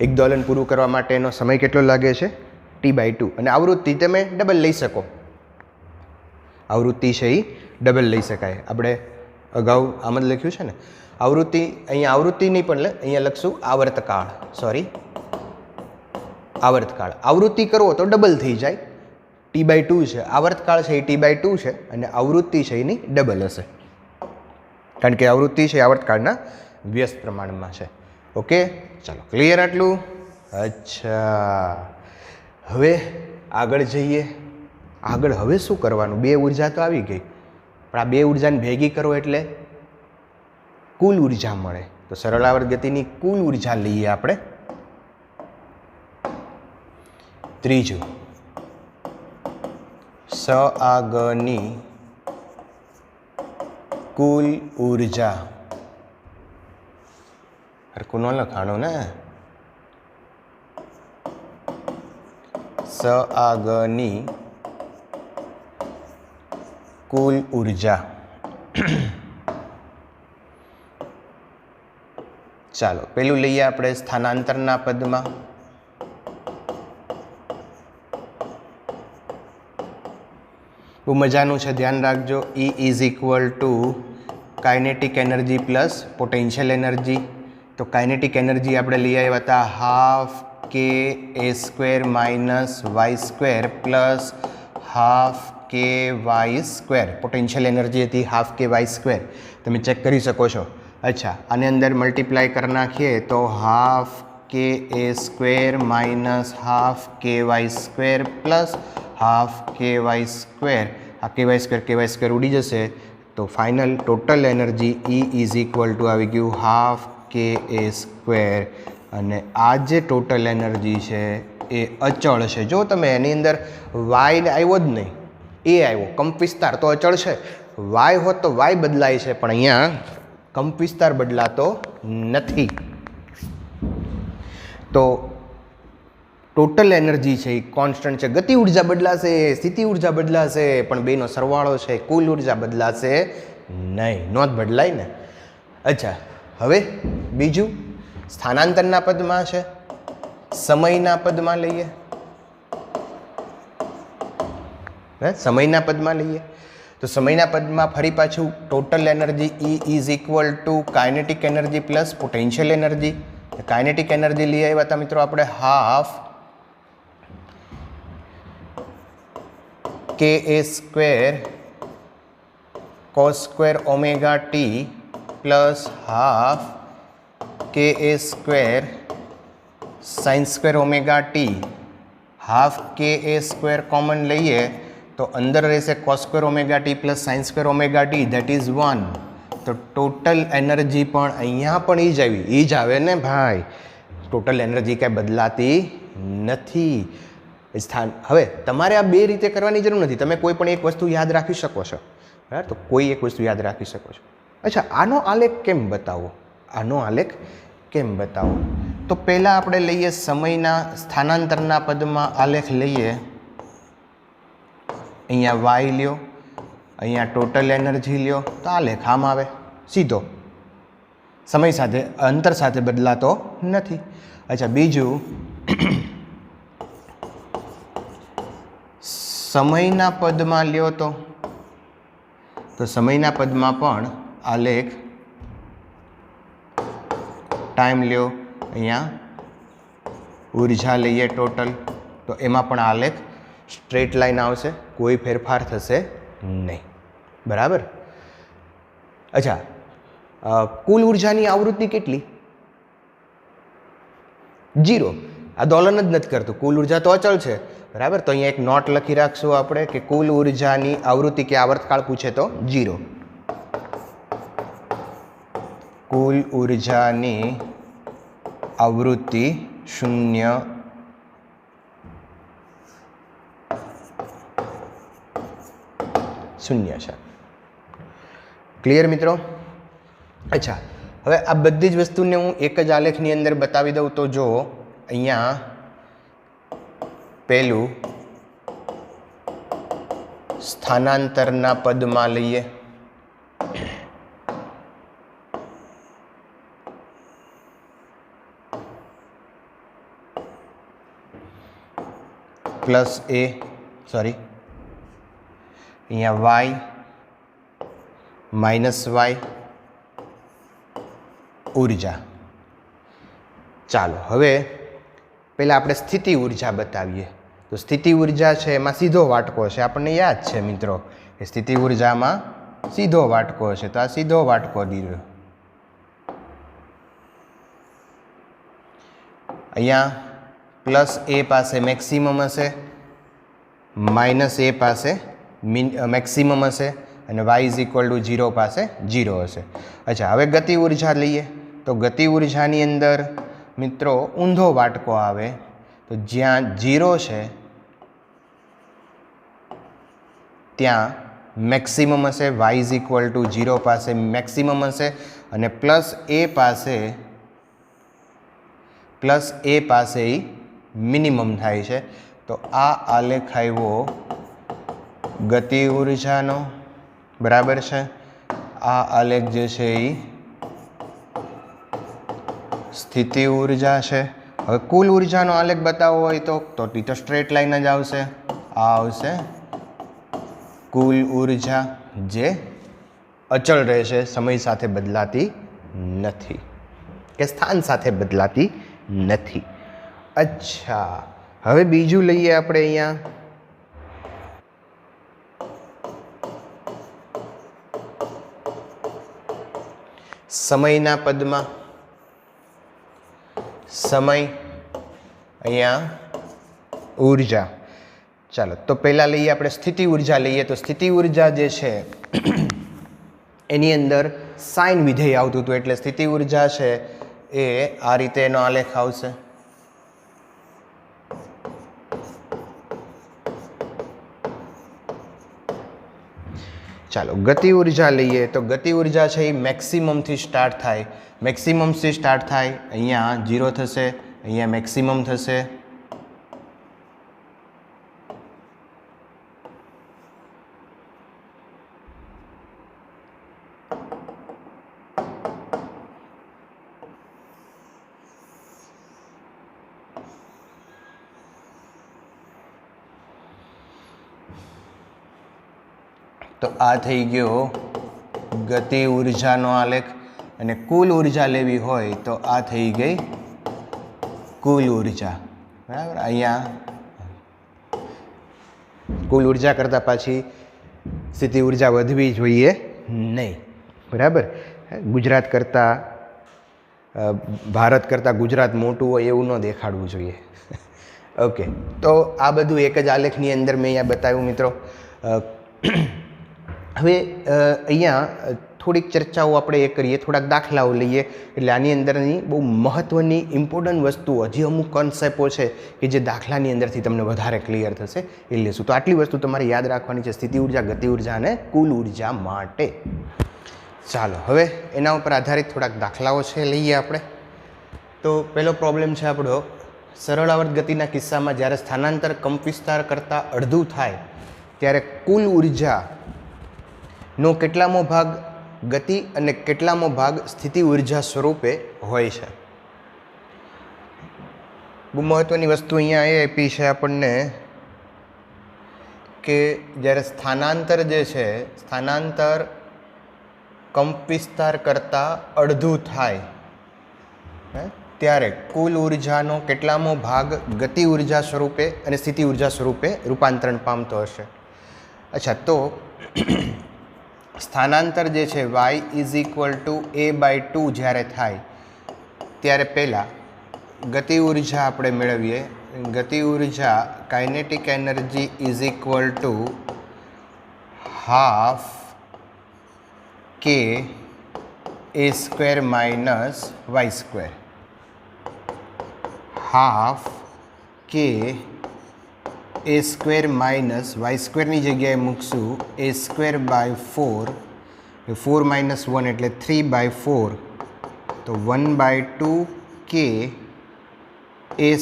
એક દોલન પૂરું કરવા માટે એનો સમય કેટલો લાગે છે? t/2. અને આવૃત્તિ તમે ડબલ લઈ શકો, આવૃત્તિ છે એ ડબલ લઈ શકાય. આપણે અગાઉ આમ જ લખ્યું છે ને આવૃત્તિ. અહીંયા આવૃત્તિ નહીં પણ અહીંયા લખશું આવર્તકાળ, સોરી, આવર્તકાળ. આવૃત્તિ કરવો તો ડબલ થઈ જાય, t/2 છે. આવર્તકાળ છે એ t/2 છે અને આવૃત્તિ છે એની ડબલ હશે, કારણ કે આવૃત્તિ છે આવર્તકાળના વ્યસ્ત પ્રમાણમાં છે. ઓકે, ચાલો, ક્લિયર આટલું? અચ્છા, હવે આગળ જઈએ. આગળ હવે શું કરવાનું? બે ઉર્જા તો આવી ગઈ, પણ આ બે ઉર્જાને ભેગી કરો એટલે કુલ ઉર્જા મળે. તો સરળ આવર્ત ગતિની કુલ ઉર્જા લઈએ આપણે. ત્રીજું, સઆગની કુલ ઉર્જા. હરખું ન લખાણું ને. સઆગની કુલ ઉર્જા. ચાલો, પેલું લઈએ આપણે સ્થાનાંતરના પદમાં. બહુ મજાનું છે, ધ્યાન રાખજો. E = kinetic energy plus potential energy. તો કાઇનેટિક એનર્જી આપણે લઈ આવ્યા હતા ½ kA² - y² plus ½ ky². Potential energy હતી ½ ky². તમે ચેક કરી શકો છો. અચ્છા, આની અંદર મલ્ટીપ્લાય કરી નાખીએ તો ½ kA² - ½ ky² પ્લસ ½ ky². આ ky² ઉડી જશે. તો ફાઇનલ ટોટલ એનર્જી E આવી ગયું ½ kA². અને આ જે ટોટલ એનર્જી છે એ અચળ છે. જો તમે એની અંદર વાય આવ્યો જ નહીં, એ આવ્યો કંપ વિસ્તાર, તો અચળ છે. વાય હોત તો વાય બદલાય છે, પણ અહીંયા કંપ વિસ્તાર બદલાતો નથી. તો ટોટલ એનર્જી છે એ કોન્સ્ટન્ટ છે. ગતિ ઉર્જા બદલાશે, સ્થિતિ ઉર્જા બદલાશે, પણ બેનો સરવાળો છે કુલ ઉર્જા બદલાશે નહીં, નો જ બદલાય ને. અચ્છા, હવે બીજું સ્થાનાંતરના પદમાં છે, સમયના પદમાં લઈએ. સમયના પદમાં લઈએ તો સમયના પદમાં ફરી પાછું total energy E is equal to kinetic energy plus potential energy. Kinetic energy લઈ આવ્યા હતા મિત્રો આપણે half KA² cos² omega T plus half KA² sin² omega T. Half KA² common લઈએ તો અંદર રહેશે cos² omega T plus sin² omega T, that is 1. તો ટોટલ એનર્જી પણ અહીંયા પણ એ જ આવી, એ જ આવે ને ભાઈ. ટોટલ એનર્જી કાંઈ બદલાતી નથી. હવે તમારે આ બે રીતે કરવાની જરૂર નથી, તમે કોઈ પણ એક વસ્તુ યાદ રાખી શકો છો. બરાબર, તો કોઈ એક વસ્તુ યાદ રાખી શકો છો. અચ્છા, આનો આલેખ કેમ બતાવો? આનો આલેખ કેમ બતાવો? તો પહેલાં આપણે લઈએ સમયના સ્થાનાંતરના પદમાં આલેખ લઈએ. અહીંયા વાય લ્યો, અહીંયા ટોટલ એનર્જી લ્યો, તો આલેખ આમ આવે સીધો, સમય સાથે અંતર સાથે બદલાતો નથી. અચ્છા, બીજું સમયના પદમાં લ્યો તો સમયના પદમાં પણ આલેખ ટાઈમ લ્યો, અહીંયા ઉર્જા લઈએ ટોટલ, તો એમાં પણ આલેખ સ્ટ્રેટ લાઈન આવશે, કોઈ ફેરફાર થશે નહીં. બરાબર. અચ્છા, કુલ ઉર્જાની આવૃત્તિ કેટલી? 0. આ દોલન જ નથી કરતું, કુલ ઉર્જા તો અચળ છે. બરાબર, તો અહીંયા એક નોટ લખી રાખશું આપણે કે કુલ ઉર્જાની આવૃત્તિ કે આવર્તકાળ પૂછે તો 0. કુલ ઉર્જાની આવૃત્તિ 0 છે. ક્લિયર મિત્રો? અચ્છા, હવે આ બધી જ વસ્તુને હું એક જ આલેખની અંદર બતાવી દઉં તો જો અહીંયા પહેલું સ્થાનાંતરના પદમાં લઈએ. પ્લસ A, સોરી, અહીંયા વાય માઇનસ વાય ઉર્જા. ચાલો હવે પહેલાં આપણે સ્થિતિ ઉર્જા બતાવીએ. તો સ્થિતિ ઉર્જા છે એમાં સીધો વાટકો છે, આપણને યાદ છે મિત્રો કે સ્થિતિ ઉર્જામાં સીધો વાટકો છે. તો આ સીધો વાટકો દીધો. અહીંયા પ્લસ A પાસે મેક્સિમમ હશે, માઇનસ A પાસે મેક્સિમમ હશે, અને y ઇઝ ઇક્વલ ટુ 0 પાસે 0 હશે. અચ્છા, હવે ગતિ ઉર્જા લઈએ તો ગતિ ઉર્જાની અંદર મિત્રો ઊંધો વાટકો આવે. તો જ્યાં 0 છે ત્યાં મેક્સિમમ હશે, y ઇઝ ઇક્વલ ટુ 0 પાસે મેક્સિમમ હશે, અને પ્લસ A પાસે મિનિમમ થાય છે. તો આ આલેખ આવ્યો ગતિ ઉર્જાનો. બરાબર છે. આ આલેખ જે છે એ સ્થિતિ ઉર્જા છે. હવે કુલ ઉર્જાનો આલેખ બતાવવો હોય તો સ્ટ્રેટ લાઈન જ આવશે. આ આવશે કુલ ઉર્જા, જે અચળ રહેશે, સમય સાથે બદલાતી નથી કે સ્થાન સાથે બદલાતી નથી. અચ્છા, હવે બીજું લઈએ આપણે અહીંયા સમયના પદમાં. સમય, અહીંયા ઉર્જા. ચાલો, તો પહેલાં લઈએ આપણે સ્થિતિ ઉર્જા લઈએ. તો સ્થિતિ ઉર્જા જે છે એની અંદર સાઇન વિધેય આવતું હતું, એટલે સ્થિતિ ઉર્જા છે એ આ રીતે એનો આલેખ આવશે. ચાલો, ગતિ ઉર્જા લઈએ તો ગતિ ઉર્જા છે એ મેક્સિમમથી સ્ટાર્ટ થાય. મેક્સિમમથી સ્ટાર્ટ થાય, અહીંયા 0 થશે, અહીંયા મેક્સિમમ થશે, તો આ થઈ ગયો ગતિ ઉર્જાનો આલેખ અને કુલ ઉર્જા લેવી હોય તો આ થઈ ગઈ કુલ ઉર્જા. બરાબર. અહીંયા કુલ ઉર્જા કરતાં પાછી સ્થિતિ ઉર્જા વધવી જોઈએ નહીં. બરાબર. ગુજરાત કરતાં ભારત કરતાં ગુજરાત મોટું હોય એવું ન દેખાડવું જોઈએ. ઓકે, તો આ બધું એક જ આલેખની અંદર મેં અહીંયા બતાવ્યું મિત્રો. હવે અહીંયા થોડીક ચર્ચાઓ આપણે એ કરીએ, થોડાક દાખલાઓ લઈએ. એટલે આની અંદરની બહુ મહત્ત્વની ઇમ્પોર્ટન્ટ વસ્તુ, હજી અમુક કોન્સેપ્ટો છે કે જે દાખલાની અંદરથી તમને વધારે ક્લિયર થશે એ લેશું. તો આટલી વસ્તુ તમારે યાદ રાખવાની છે સ્થિતિ ઉર્જા, ગતિ ઉર્જા અને કુલ ઉર્જા માટે. ચાલો હવે એના ઉપર આધારિત થોડાક દાખલાઓ છે લઈએ આપણે. તો પહેલો પ્રોબ્લેમ છે આપણો, સરળ આવર્ત ગતિના કિસ્સામાં જ્યારે સ્થાનાંતર કંપવિસ્તાર કરતાં અડધું થાય ત્યારે કુલ ઉર્જાનો કેટલામો ભાગ ગતિ અને કેટલામો ભાગ સ્થિતિ ઉર્જા સ્વરૂપે હોય છે. બહુ મહત્ત્વની વસ્તુ અહીંયા એ આપી છે આપણને કે જ્યારે સ્થાનાંતર જે છે, સ્થાનાંતર કંપવિસ્તાર કરતાં અડધું થાય ત્યારે કુલ ઉર્જાનો કેટલામો ભાગ ગતિ ઉર્જા સ્વરૂપે અને સ્થિતિ ઉર્જા સ્વરૂપે રૂપાંતરણ પામતો હશે. અચ્છા, તો સ્થાનાંતર જે છે y=a/2 જ્યારે થાય ત્યારે પહેલાં ગતિ ઉર્જા આપણે મેળવીએ. ગતિ ઉર્જા kinetic energy ½ k a² minus y². ½ k a² minus y²ની જગ્યાએ મૂકશું a²/4. 4 - 1 એટલે 3/4. તો 1/2 k a²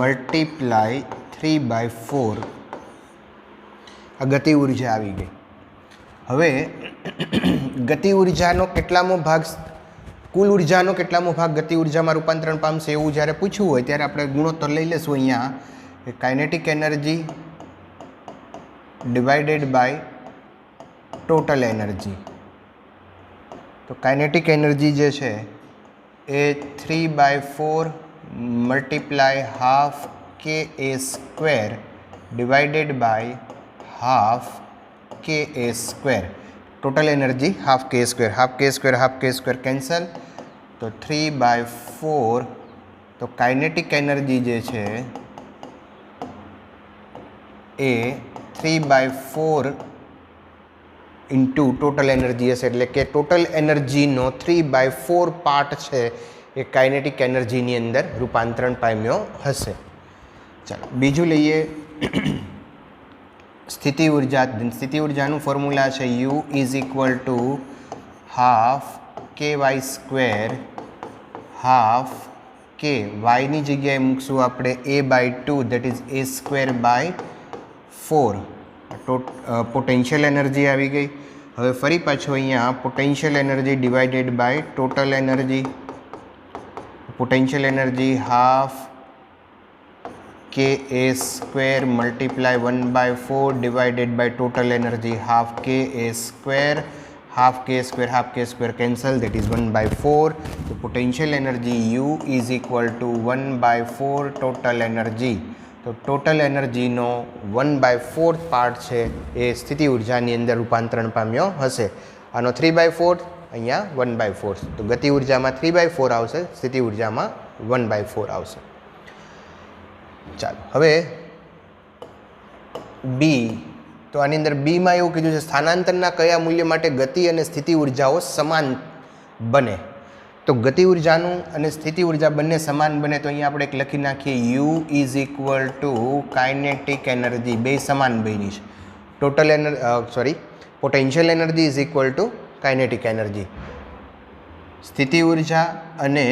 મલ્ટીપ્લાય 3/4. આ ગતિ ઉર્જા આવી ગઈ. હવે ગતિ ઉર્જાનો કેટલામો ભાગ, કુલ ઉર્જાનો કેટલામો ભાગ ગતિ ઉર્જામાં રૂપાંતરણ પામશે એવું જ્યારે પૂછવું હોય ત્યારે આપણે ગુણોત્તર લઈ લેશું. અહીંયા kinetic energy divided by total energy. તો કાઇનેટિક એનર્જી જે છે એ 3/4 multiply ½ k a² divided by ½ k a². Total energy ½ k². ½ k² cancel, તો 3/4. તો કાઇનેટિક એનર્જી જે છે એ 3/4 ઇન્ટુ ટોટલ એનર્જી હશે. એટલે કે ટોટલ એનર્જીનો 3/4 પાર્ટ છે એ કાઇનેટિક એનર્જીની અંદર રૂપાંતરણ પામ્યો હશે. ચાલો બીજું લઈએ, સ્થિતિ ઉર્જા. સ્થિતિ ઉર્જાનું ફોર્મ્યુલા છે U=12 ½ k વાયની જગ્યાએ મૂકશું આપણે a/2, that is a²/4. Potential energy આવી ગઈ. હવે ફરી પાછું અહીંયા potential energy divided by total energy. Potential energy ½ k a² multiply 1/4 divided by total energy ½ k a². ½ k² cancel, that is 1/4. તો potential energy U=1/4 total energy. તો ટોટલ એનર્જીનો 1/4 પાર્ટ છે એ સ્થિતિ ઉર્જાની અંદર રૂપાંતરણ પામ્યો હશે. આનો 3/4, અહીંયા 1/4. તો ગતિ ઉર્જામાં 3/4 આવશે, સ્થિતિ ઉર્જામાં 1/4 આવશે. ચાલો હવે બી. તો આની અંદર બીમાં એવું કીધું છે સ્થાનાંતરના કયા મૂલ્ય માટે ગતિ અને સ્થિતિ ઉર્જાઓ સમાન બને. તો ગતિ ઉર્જાનું અને સ્થિતિ ઉર્જા બંને સમાન બને તો અહીંયા આપણે એક લખી નાખીએ U= કાઇનેટિક એનર્જી. બે સમાન બની છે. Total potential energy = kinetic energy. સ્થિતિ ઉર્જા અને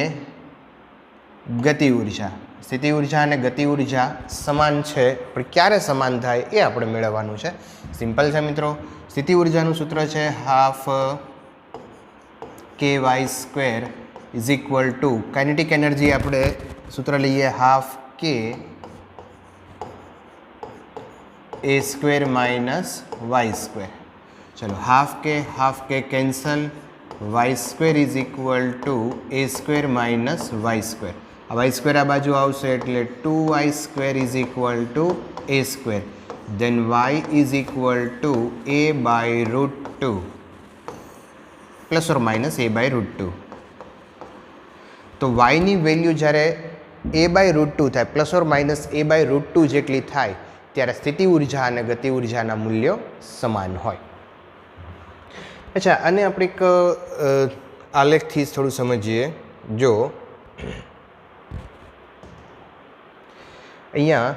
ગતિ ઉર્જા, સ્થિતિ ઉર્જા અને ગતિ ઉર્જા સમાન છે, પણ ક્યારે સમાન થાય એ આપણે મેળવવાનું છે. સિમ્પલ છે મિત્રો. સ્થિતિ ઉર્જાનું સૂત્ર છે ½ k y² કાઇનેટિક એનર્જી આપણે सूत्र लीए half K A square minus Y square. चलो half K cancel, Y square is equal to A square minus Y square. आ वाई स्क्वेर आ बाजू आवशे एटले 2y square is equal to A square. Then y is equal to a by root 2 plus और माइनस a बाय रूट 2। तो y ની વેલ્યુ જ્યારે a બાય રૂટ 2 થાય plus or minus a by root 2 જેટલી થાય ત્યારે સ્થિતિ ઉર્જા અને ગતિ ઉર્જાના મૂલ્યો સમાન હોય। અચ્છા, આને આપણે એક આલેખથી થોડું સમજીએ। જો અહીંયા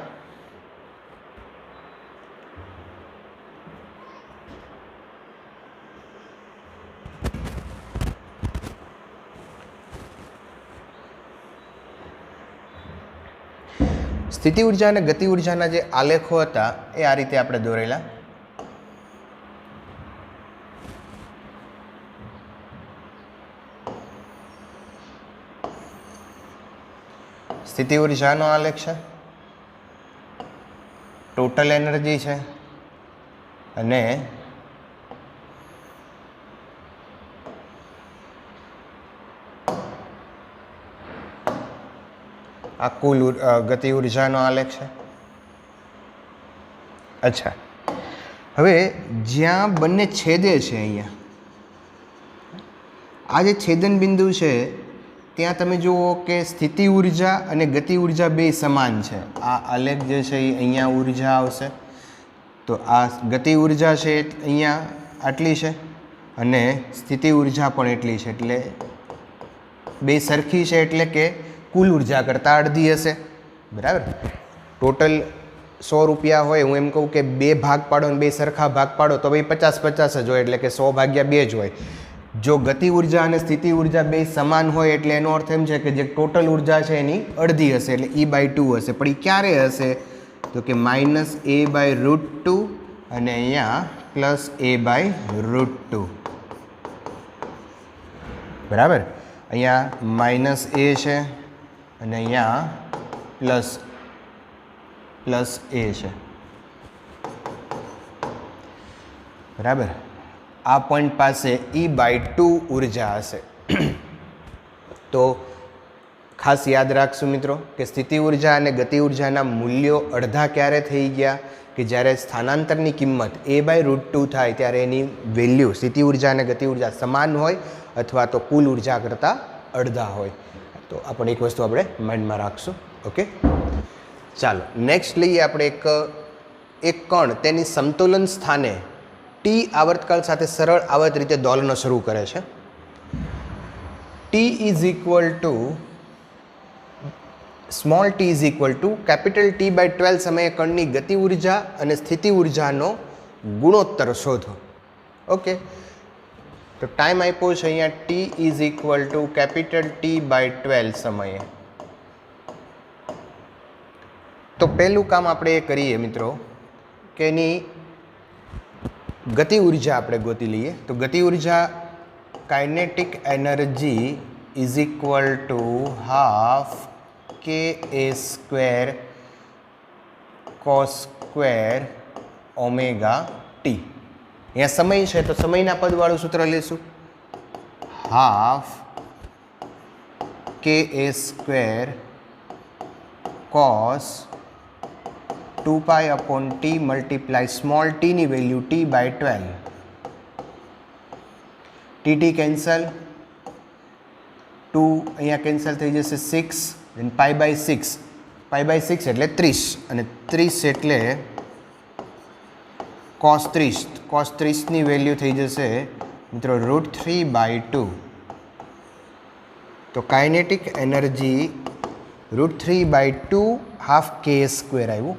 સ્થિતિ ઉર્જા અને ગતિ ઉર્જાના જે આલેખો હતા એ આ રીતે આપણે દોરેલા। સ્થિતિ ઉર્જાનો આલેખ છે, ટોટલ એનર્જી છે અને આ કુલ ગતિ ઉર્જાનો આલેખ છે। અચ્છા, હવે જ્યાં બંને છેદે છે અહીંયા આ જે છેદન બિંદુ છે ત્યાં તમે જુઓ કે સ્થિતિ ઉર્જા અને ગતિ ઉર્જા બે સમાન છે। આ આલેખ જે છે એ અહીંયા ઉર્જા આવશે, તો આ ગતિ ઉર્જા છે અહીંયા આટલી છે અને સ્થિતિ ઉર્જા પણ એટલી છે, એટલે બે સરખી છે, એટલે કે કુલ ઉર્જા કરતાં અડધી હશે, બરાબર। ટોટલ 100 રૂપિયા હોય, હું એમ કહું કે બે ભાગ પાડો અને બે સરખા ભાગ પાડો તો ભાઈ 50-50 જ હોય, એટલે કે 100 ભાગ્યા 2 જ હોય। જો ગતિ ઉર્જા અને સ્થિતિ ઉર્જા બે સમાન હોય એટલે એનો અર્થ એમ છે કે જે ટોટલ ઉર્જા છે એની અડધી હશે, એટલે E બાય 2 હશે। પણ એ ક્યારે હશે તો કે માઇનસ a બાય રૂટ 2 અને અહીંયા પ્લસ a બાય રૂટ 2, બરાબર। અહીંયા માઇનસ a છે અને અહીંયા પ્લસ a છે, બરાબર। આ પોઈન્ટ પાસે E બાય 2 ઉર્જા હશે। તો ખાસ યાદ રાખશું મિત્રો કે સ્થિતિ ઉર્જા અને ગતિ ઉર્જાના મૂલ્યો અડધા ક્યારે થઈ ગયા કે જ્યારે સ્થાનાંતરની કિંમત a બાય રૂટ 2 થાય ત્યારે એની વેલ્યુ સ્થિતિ ઉર્જા અને ગતિ ઉર્જા સમાન હોય અથવા તો કુલ ઉર્જા કરતાં અડધા હોય। તો આ પણ એક વસ્તુ આપણે માઇન્ડમાં રાખશું। ઓકે, ચાલો નેક્સ્ટ લઈએ આપણે એક કણ તેની સમતોલન સ્થાને t આવર્તકાળ સાથે સરળ આવર્ત રીતે દોલનો શરૂ કરે છે। t is equal to small t is equal to capital T by 12 સમયે કણની ગતિ ઉર્જા અને સ્થિતિ ઉર્જાનો ગુણોત્તર શોધો। ઓકે, તો ટાઈમ આપ્યો છે અહીંયા t is equal to capital T by 12 સમયે। તો પહેલું કામ આપણે એ કરીએ મિત્રો કે એની ગતિ ઉર્જા આપણે ગોતી લઈએ। તો ગતિ ઉર્જા kinetic energy is equal to half K A square cos square omega T. અહીંયા સમય છે તો સમયના પદવાળું સૂત્ર લેશું, half K A square cos 2 pi upon T multiply small ટીની value t by 12, T cancel, 2 અહીંયા કેન્સલ થઈ જશે 6, દેન પાઈ બાય 6, પાઈ બાય 6 એટલે 30 અને 30 એટલે કોસ 30, કોસ 30ની વેલ્યુ થઈ જશે મિત્રો રૂટ 3 બાય 2। તો kinetic energy root 3 by 2 half કે સ્ક્વેર આવ્યું।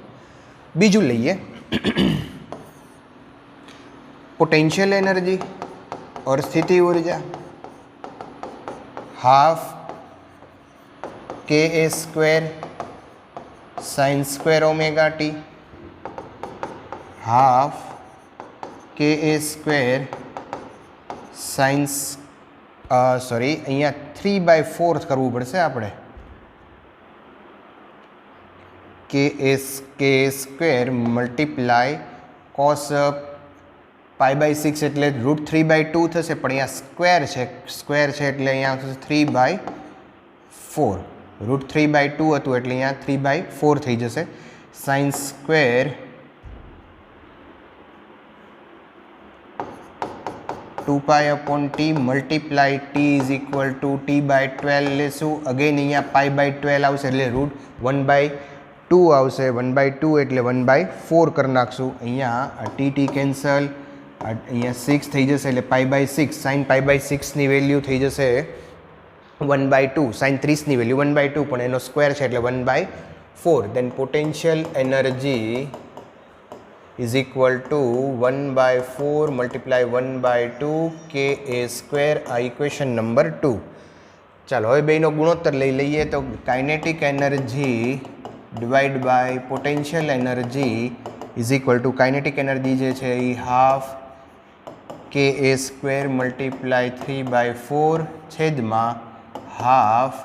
બીજું લઈએ પોટેન્શિયલ એનર્જી और स्थिति ऊर्जा, half K A square sine square omega T, half K A square science sorry uh 3/4 करवू पड़े आपणे, કે સ્ક્વેર મલ્ટીપ્લાય કોસ π/6 એટલે √3/2 થશે, પણ અહીંયા સ્ક્વેર છે એટલે અહીંયા આવશે 3/4. √3/2 હતું એટલે અહીંયા 3/4 થઈ જશે. Sine square 2π/t multiply t is equal two t/12 લેશું. અગેન અહીંયા π/12 આવશે એટલે √1/2 આવશે. 1/2 એટલે 1/4 કરી નાખશું. અહીંયા આ ટી કેન્સલ, અહીંયા 6 થઈ જશે એટલે π/6. સાઇન π/6 ની વેલ્યુ થઈ જશે 1/2. સાઇન 30 ની વેલ્યુ 1/2, પણ એનો સ્ક્વેર છે એટલે 1/4. Then potential energy is equal to 1/4 multiply 1/2 ka square. આ ઇક્વેશન નંબર 2. ચાલો હવે બેનો ગુણોત્તર લઈ લઈએ. તો kinetic energy divide by potential energy is equal to kinetic energy જે છે એ હાફ ka સ્ક્વેર મલ્ટીપ્લાય 3/4 છેદમાં half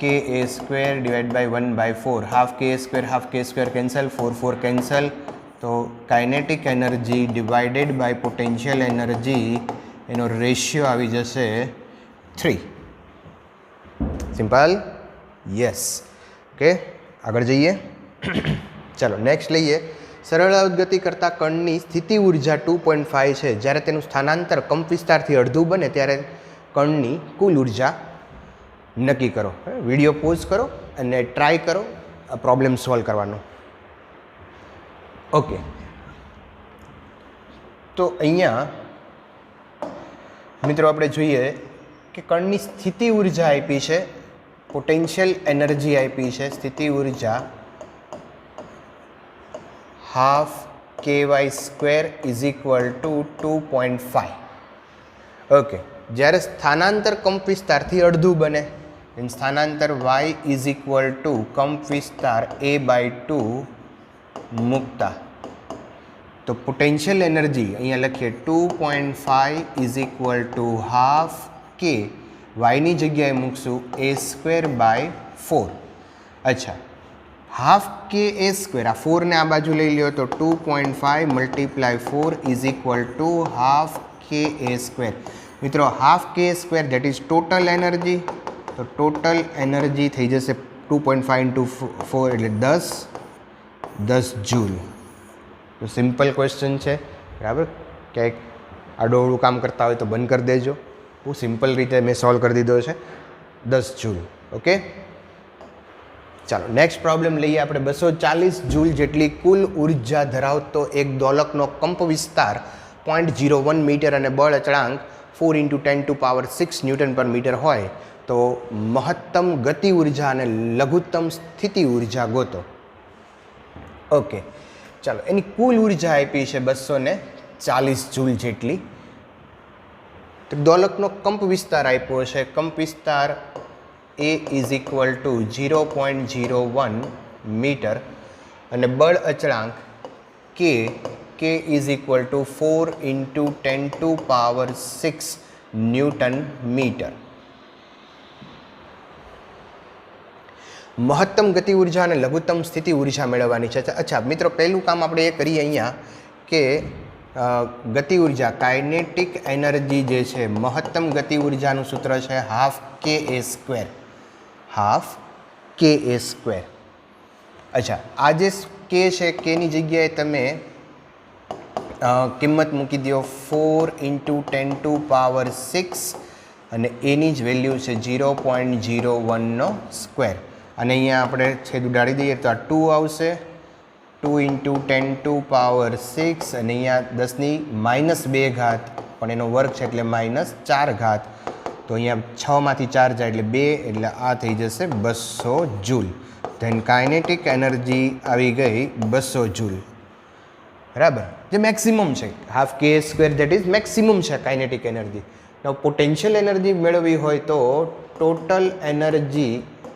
ka square divide by 1/4. Half ka square cancel, 4 cancel. તો kinetic energy divided by potential energy એનો રેશિયો આવી જશે 3. સિમ્પલ? યસ. ઓકે, આગળ જઈએ. ચાલો નેક્સ્ટ લઈએ. સરળ ગતિ કરતા કણની સ્થિતિ ઉર્જા 2.5 છે. જ્યારે તેનું સ્થાનાંતર કંપ વિસ્તારથી અડધું બને ત્યારે કણની કુલ ઉર્જા નક્કી કરો. વિડીયો પોઝ કરો અને ટ્રાય કરો આ પ્રોબ્લેમ સોલ્વ કરવાનો. ઓકે, તો અહીંયા મિત્રો આપણે જોઈએ કે કણની સ્થિતિ ઉર્જા આપી છે, પોટેન્શિયલ એનર્જી આપી છે. સ્થિતિ ઉર્જા half ky square is equal two 2.5. Okay, જ્યારે સ્થાનાંતર કંપ વિસ્તારથી અડધું બને, સ્થાનાંતર y ઇઝ ઇક્વલ ટુ કંપ વિસ્તાર a/2 મૂકતા તો પોટેન્શિયલ એનર્જી અહીંયા લખીએ 2.5 ઇઝ ઇક્વલ ટુ હાફ કે વાયની જગ્યાએ મૂકશું a²/4. અચ્છા, હાફ કે a સ્ક્વેર, આ 4ને આ બાજુ લઈ લ્યો તો 2.5 multiply 4 is equal to half કે a સ્ક્વેર. મિત્રો હાફ કે square that is total energy. તો ટોટલ એનર્જી થઈ જશે 2.5 × 4 એટલે 10 જૂલ. તો સિમ્પલ ક્વેશ્ચન છે, બરાબર. ક્યાંક આડોઅવળું કામ કરતા હોય તો બંધ કરી દેજો. બહુ સિમ્પલ રીતે મેં સોલ્વ કરી દીધો છે. 10 જૂલ. ઓકે, ચાલો નેક્સ્ટ પ્રોબ્લેમ લઈએ આપણે. 240 જૂલ જેટલી કુલ ઉર્જા ધરાવતો એક દોલકનો કંપ વિસ્તાર 0.01 મીટર અને બળ અચળાંક 4 × 10⁻6 ન્યૂટન/મીટર હોય તો મહત્તમ ગતિ ઉર્જા અને લઘુત્તમ સ્થિતિ ઉર્જા ગોતો. ઓકે, ચાલો એની કુલ ઉર્જા આપી છે 240 જૂલ જેટલી. તો દોલકનો કંપ વિસ્તાર આપ્યો છે. કંપ વિસ્તાર A is equal to 0.01 metre અને બળ અચળાંક K is equal to 4 × 10⁻6 newton per metre. મહત્તમ ગતિ ઉર્જા અને લઘુત્તમ સ્થિતિ ઉર્જા મેળવવાની છે. અચ્છા મિત્રો, પહેલું કામ આપણે એ કરીએ અહીંયા કે ગતિ ઉર્જા કાઇનેટિક એનર્જી જે છે, મહત્તમ ગતિ ઉર્જાનું સૂત્ર છે હાફ કે સ્ક્વેર. હાફ કે સ્ક્વેર. અચ્છા, આ જે કે છે કેની જગ્યાએ તમે કિંમત મૂકી દો 4 × 10⁻6 અને એની જ વેલ્યુ છે 0.01 સ્ક્વેર. અને અહીંયા આપણે છેદ ઉડાડી દઈએ તો આ 2 આવશે. 2 × 10⁻6 અને અહીંયા 10⁻2 ઘાત, પણ એનો વર્ગ છે એટલે -4 તો અહીંયા 6માંથી 4 જાય એટલે 2, એટલે આ થઈ જશે 200 જૂલ. ધેન કાઇનેટિક એનર્જી આવી ગઈ 200 જૂલ, બરાબર, જે મેક્સિમમ છે. હાફ કે સ્ક્વેર ધેટ ઇઝ મેક્સિમમ છે kinetic energy. now potential energy મેળવવી હોય તો total energy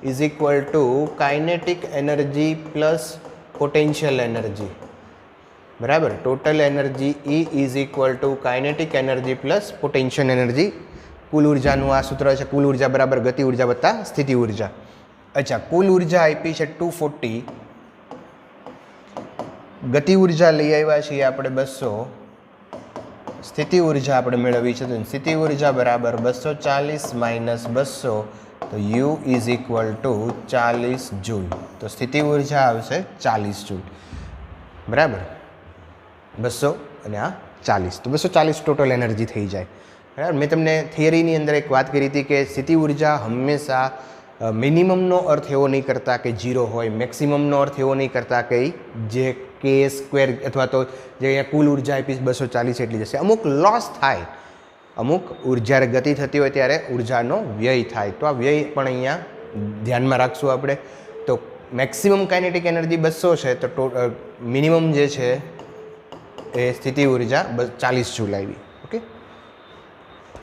is equal to kinetic energy plus potential energy, બરાબર. Total energy E is equal to kinetic energy plus potential energy. કુલ ઉર્જાનું આ સૂત્ર છે, કુલ ઉર્જા બરાબર ગતિ ઉર્જા વત્તા સ્થિતિ ઉર્જા. અચ્છા, કુલ ઉર્જા આપી છે 240 ગતિ ઉર્જા લઈ આવ્યા છીએ આપણે 200, સ્થિતિ ઉર્જા આપણે મેળવી છે તો સ્થિતિ ઉર્જા બરાબર 240 માઇનસ 200 તો U is equal two 40 joule. તો સ્થિતિ ઉર્જા આવશે 40 જૂલ, બરાબર. 200 અને આ 40 તો 240 ટોટલ એનર્જી થઈ જાય, બરાબર. મેં તમને થિયરીની અંદર એક વાત કરી હતી કે સ્થિતિ ઉર્જા હંમેશા મિનિમમનો અર્થ એવો નહીં કરતા કે 0 હોય, મેક્સિમમનો અર્થ એવો નહીં કરતા કે જે કે સ્ક્વેર અથવા તો જે અહીંયા કુલ ઉર્જા આપી 240 એટલી જશે. અમુક લોસ થાય, અમુક જ્યારે ગતિ થતી હોય ત્યારે ઉર્જાનો વ્યય થાય, તો આ વ્યય પણ અહીંયા ધ્યાનમાં રાખશું આપણે. તો મેક્સિમમ કાઇનેટિક એનર્જી 200 છે તો મિનિમમ જે છે એ સ્થિતિ ઉર્જા 40 જૂલ આવી. ઓકે,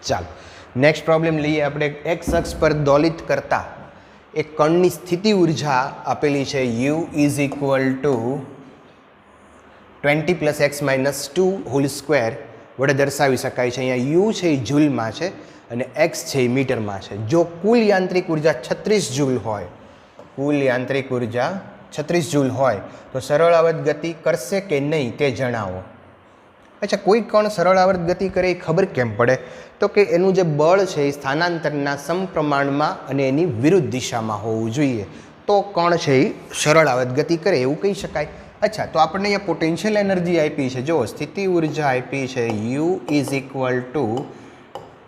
ચાલો નેક્સ્ટ પ્રોબ્લેમ લઈએ આપણે. એક્સ અક્ષ પર દોલિત કરતા એક કણની સ્થિતિ ઉર્જા આપેલી છે U is equal two 20 plus x minus 2 whole square વડે દર્શાવી શકાય છે. અહીંયા U છે એ જૂલમાં છે અને એક્સ છે એ મીટરમાં છે. જો કુલ યાંત્રિક ઉર્જા 36 જૂલ હોય, કુલ યાંત્રિક ઉર્જા 36 જૂલ હોય તો સરળ આવર્ત ગતિ કરશે કે નહીં તે જણાવો. અચ્છા, કોઈ કણ સરળ આવર્ત ગતિ કરે એ ખબર કેમ પડે? તો કે એનું જે બળ છે એ સ્થાનાંતરના સમપ્રમાણમાં અને એની વિરુદ્ધ દિશામાં હોવું જોઈએ, તો કણ છે એ સરળ આવર્ત ગતિ કરે એવું કહી શકાય. અચ્છા, તો આપણને અહીંયા પોટેન્શિયલ એનર્જી આપી છે, જો સ્થિતિ ઉર્જા આપી છે U is equal two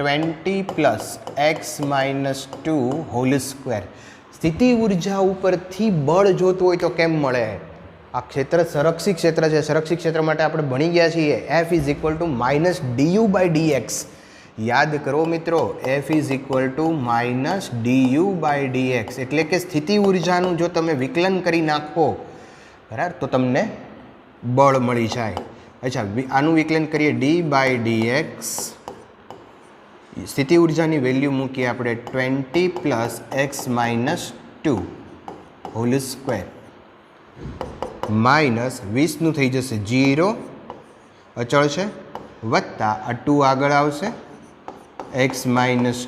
20 plus x minus 2 whole square. સ્થિતિ ઉર્જા ઉપરથી બળ જોતું હોય તો કેમ મળે? આ ક્ષેત્ર સંરક્ષિત ક્ષેત્ર છે, સંરક્ષિત ક્ષેત્ર માટે આપણે ભણી ગયા છીએ F is equal to minus du by dx. યાદ કરો મિત્રો, F is equal to minus du by dx, એટલે કે સ્થિતિ ઉર્જાનું જો તમે વિકલન કરી નાખો, બરાબર, તો તમને બળ મળી જાય. અચ્છા, આનું વિકલન કરીએ d બાય dx, સ્થિતિ ઉર્જાની વેલ્યુ મૂકીએ આપણે 20 plus x minus 2 whole square minus 20નું થઈ જશે 0 અચળ છે, વત્તા આ 2 આગળ આવશે, એક્સ માઇનસ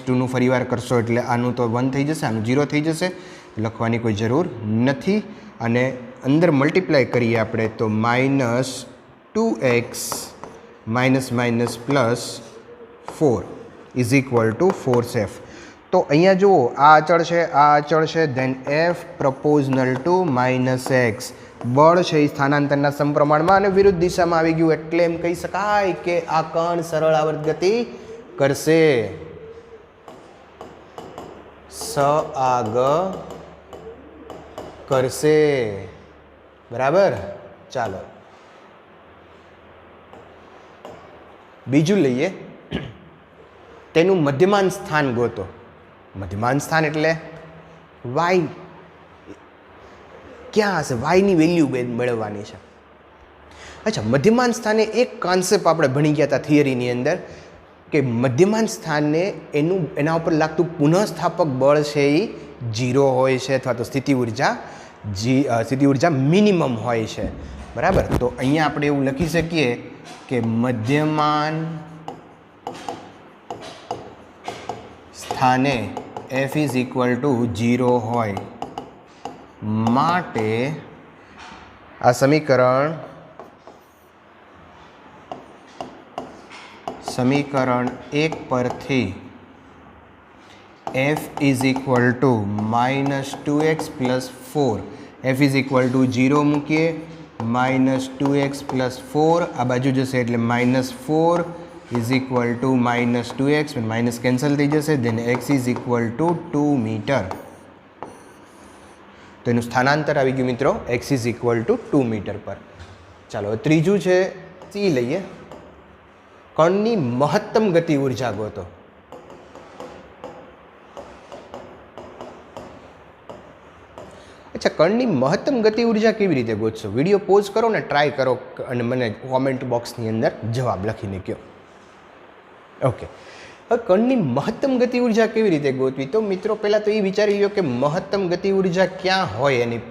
2નું ફરીવાર કરશો એટલે આનું તો 1 થઈ જશે, આનું 0 થઈ જશે, લખવાની કોઈ જરૂર નથી. અને અંદર મલ્ટીપ્લાય કરીએ આપણે તો minus 2x minus minus plus 4 is equal two 4f. તો અહીંયા જુઓ, આ અચળ છે, આ અચળ છે, then F proportional to minus X. બળ છે એ સ્થાનાંતરના સમપ્રમાણમાં અને વિરુદ્ધ દિશામાં આવી ગયું, એટલે એમ કહી શકાય કે આ કણ સરળ આવર્ત ગતિ કરશે. સઆગ કરશે, બરાબર. ચાલો બીજું લઈએ, તેનું મધ્યમાન સ્થાન ગોતો. મધ્યમાન સ્થાન એટલે વાય ક્યાં હશે? વાયની વેલ્યુ મેળવવાની છે. અચ્છા, મધ્યમાન સ્થાને એક કોન્સેપ્ટ આપણે ભણી ગયા હતા થિયરીની અંદર કે મધ્યમાન સ્થાનને એના ઉપર લાગતું પુનઃસ્થાપક બળ છે એ 0 હોય છે, અથવા તો સ્થિતિ ઉર્જા મિનિમમ હોય છે, બરાબર. તો અહીંયા આપણે એવું લખી શકીએ કે મધ્યમાન સ્થાને F ઇઝ ઇક્વલ ટુ 0 હોય માટે આ સમીકરણ 1 પરથી F is equal to minus 2x plus 4, F is equal two 0 મૂકીએ, માઇનસ 2x પ્લસ 4 આ બાજુ જશે એટલે minus 4 is equal to minus 2x, minus cancel થઈ જશે, then x is equal to 2 metre. તો એનું સ્થાનાંતર આવી ગયું મિત્રો, x is equal to 2 metre પર. ચાલો ત્રીજું છે, સી લઈએ. કણની મહત્તમ ગતિ ઉર્જા ગોતો. અચ્છા, કણની મહત્તમ ગતિ ઉર્જા કેવી રીતે ગોતશો? વિડીયો પોઝ કરો ને ટ્રાય કરો અને મને કોમેન્ટ બોક્સની અંદર જવાબ લખીને કહો. ઓકે, હવે કણની મહત્તમ ગતિ ઉર્જા કેવી રીતે ગોતવી? તો મિત્રો પહેલાં તો એ વિચારી લ્યો કે મહત્તમ ગતિ ઉર્જા ક્યાં હોય એની.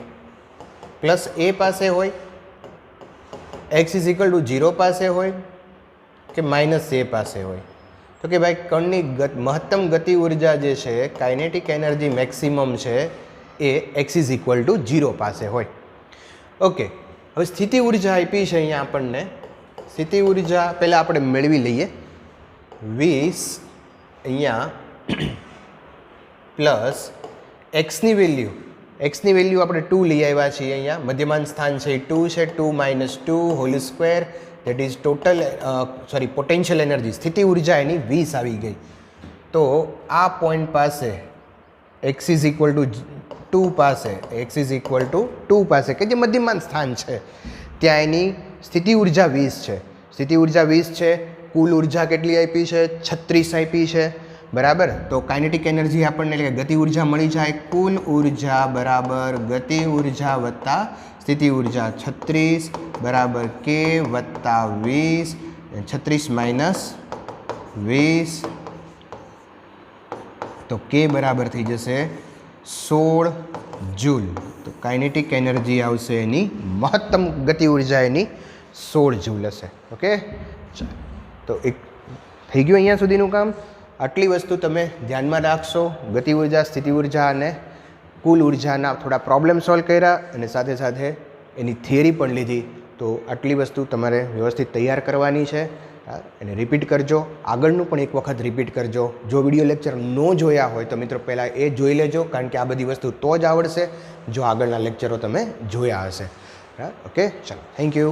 પ્લસ a પાસે હોય, x ઇઝ ઇક્વલ ટુ 0 પાસે હોય કે માઇનસ a પાસે હોય? તો કે ભાઈ કણની મહત્તમ ગતિ ઉર્જા જે છે, કાઇનેટિક એનર્જી મેક્સિમમ છે એ x ઇઝ ઇક્વલ ટુ 0 પાસે હોય. ઓકે, હવે સ્થિતિ ઉર્જા આપી છે અહીંયા આપણને. સ્થિતિ ઉર્જા પહેલાં આપણે મેળવી લઈએ. 20 અહીંયા પ્લસ એક્સની વેલ્યુ આપણે 2 લઈ આવ્યા છીએ. અહીંયા મધ્યમાન સ્થાન છે 2 છે. 2 - 2 whole square that is total potential energy સ્થિતિ ઉર્જા એની 20 આવી ગઈ. તો આ પોઈન્ટ પાસે x ઇઝ ઇક્વલ ટુ 2 પાસે કે જે મધ્યમાન સ્થાન છે ત્યાં એની સ્થિતિ ઉર્જા 20 છે. સ્થિતિ ઉર્જા 20 છે. કુલ ઉર્જા કેટલી આપી છે? 36 આપી છે. બરાબર. તો કાઇનેટિક એનર્જી આપણને એટલે કે ગતિ ઉર્જા મળી જાય. કુલ ઉર્જા બરાબર ગતિ ઉર્જા વત્તા સ્થિતિ ઉર્જા 36 બરાબર k વત્તા 20. 36 માઇનસ 20 તો k બરાબર થઈ જશે 16 જૂલ. તો કાઇનેટિક એનર્જી આવશે એની મહત્તમ ગતિ ઉર્જા એની 16 જૂલ હશે. ઓકે, તો એક થઈ ગયું અહીંયા સુધીનું કામ. આટલી વસ્તુ તમે ધ્યાનમાં રાખશો. ગતિ ઉર્જા, સ્થિતિ ઉર્જા અને કુલ ઉર્જાના થોડા પ્રોબ્લેમ સોલ્વ કર્યા અને સાથે સાથે એની થિયરી પણ લીધી. તો આટલી વસ્તુ તમારે વ્યવસ્થિત તૈયાર કરવાની છે. એને રિપીટ કરજો. આગળનું પણ એક વખત રિપીટ કરજો. જો વિડીયો લેક્ચર ન જોયા હોય તો મિત્રો પહેલાં એ જોઈ લેજો, કારણ કે આ બધી વસ્તુ તો જ આવડશે જો આગળના લેક્ચરો તમે જોયા હશે. ઓકે, ચાલો, થેન્ક યુ.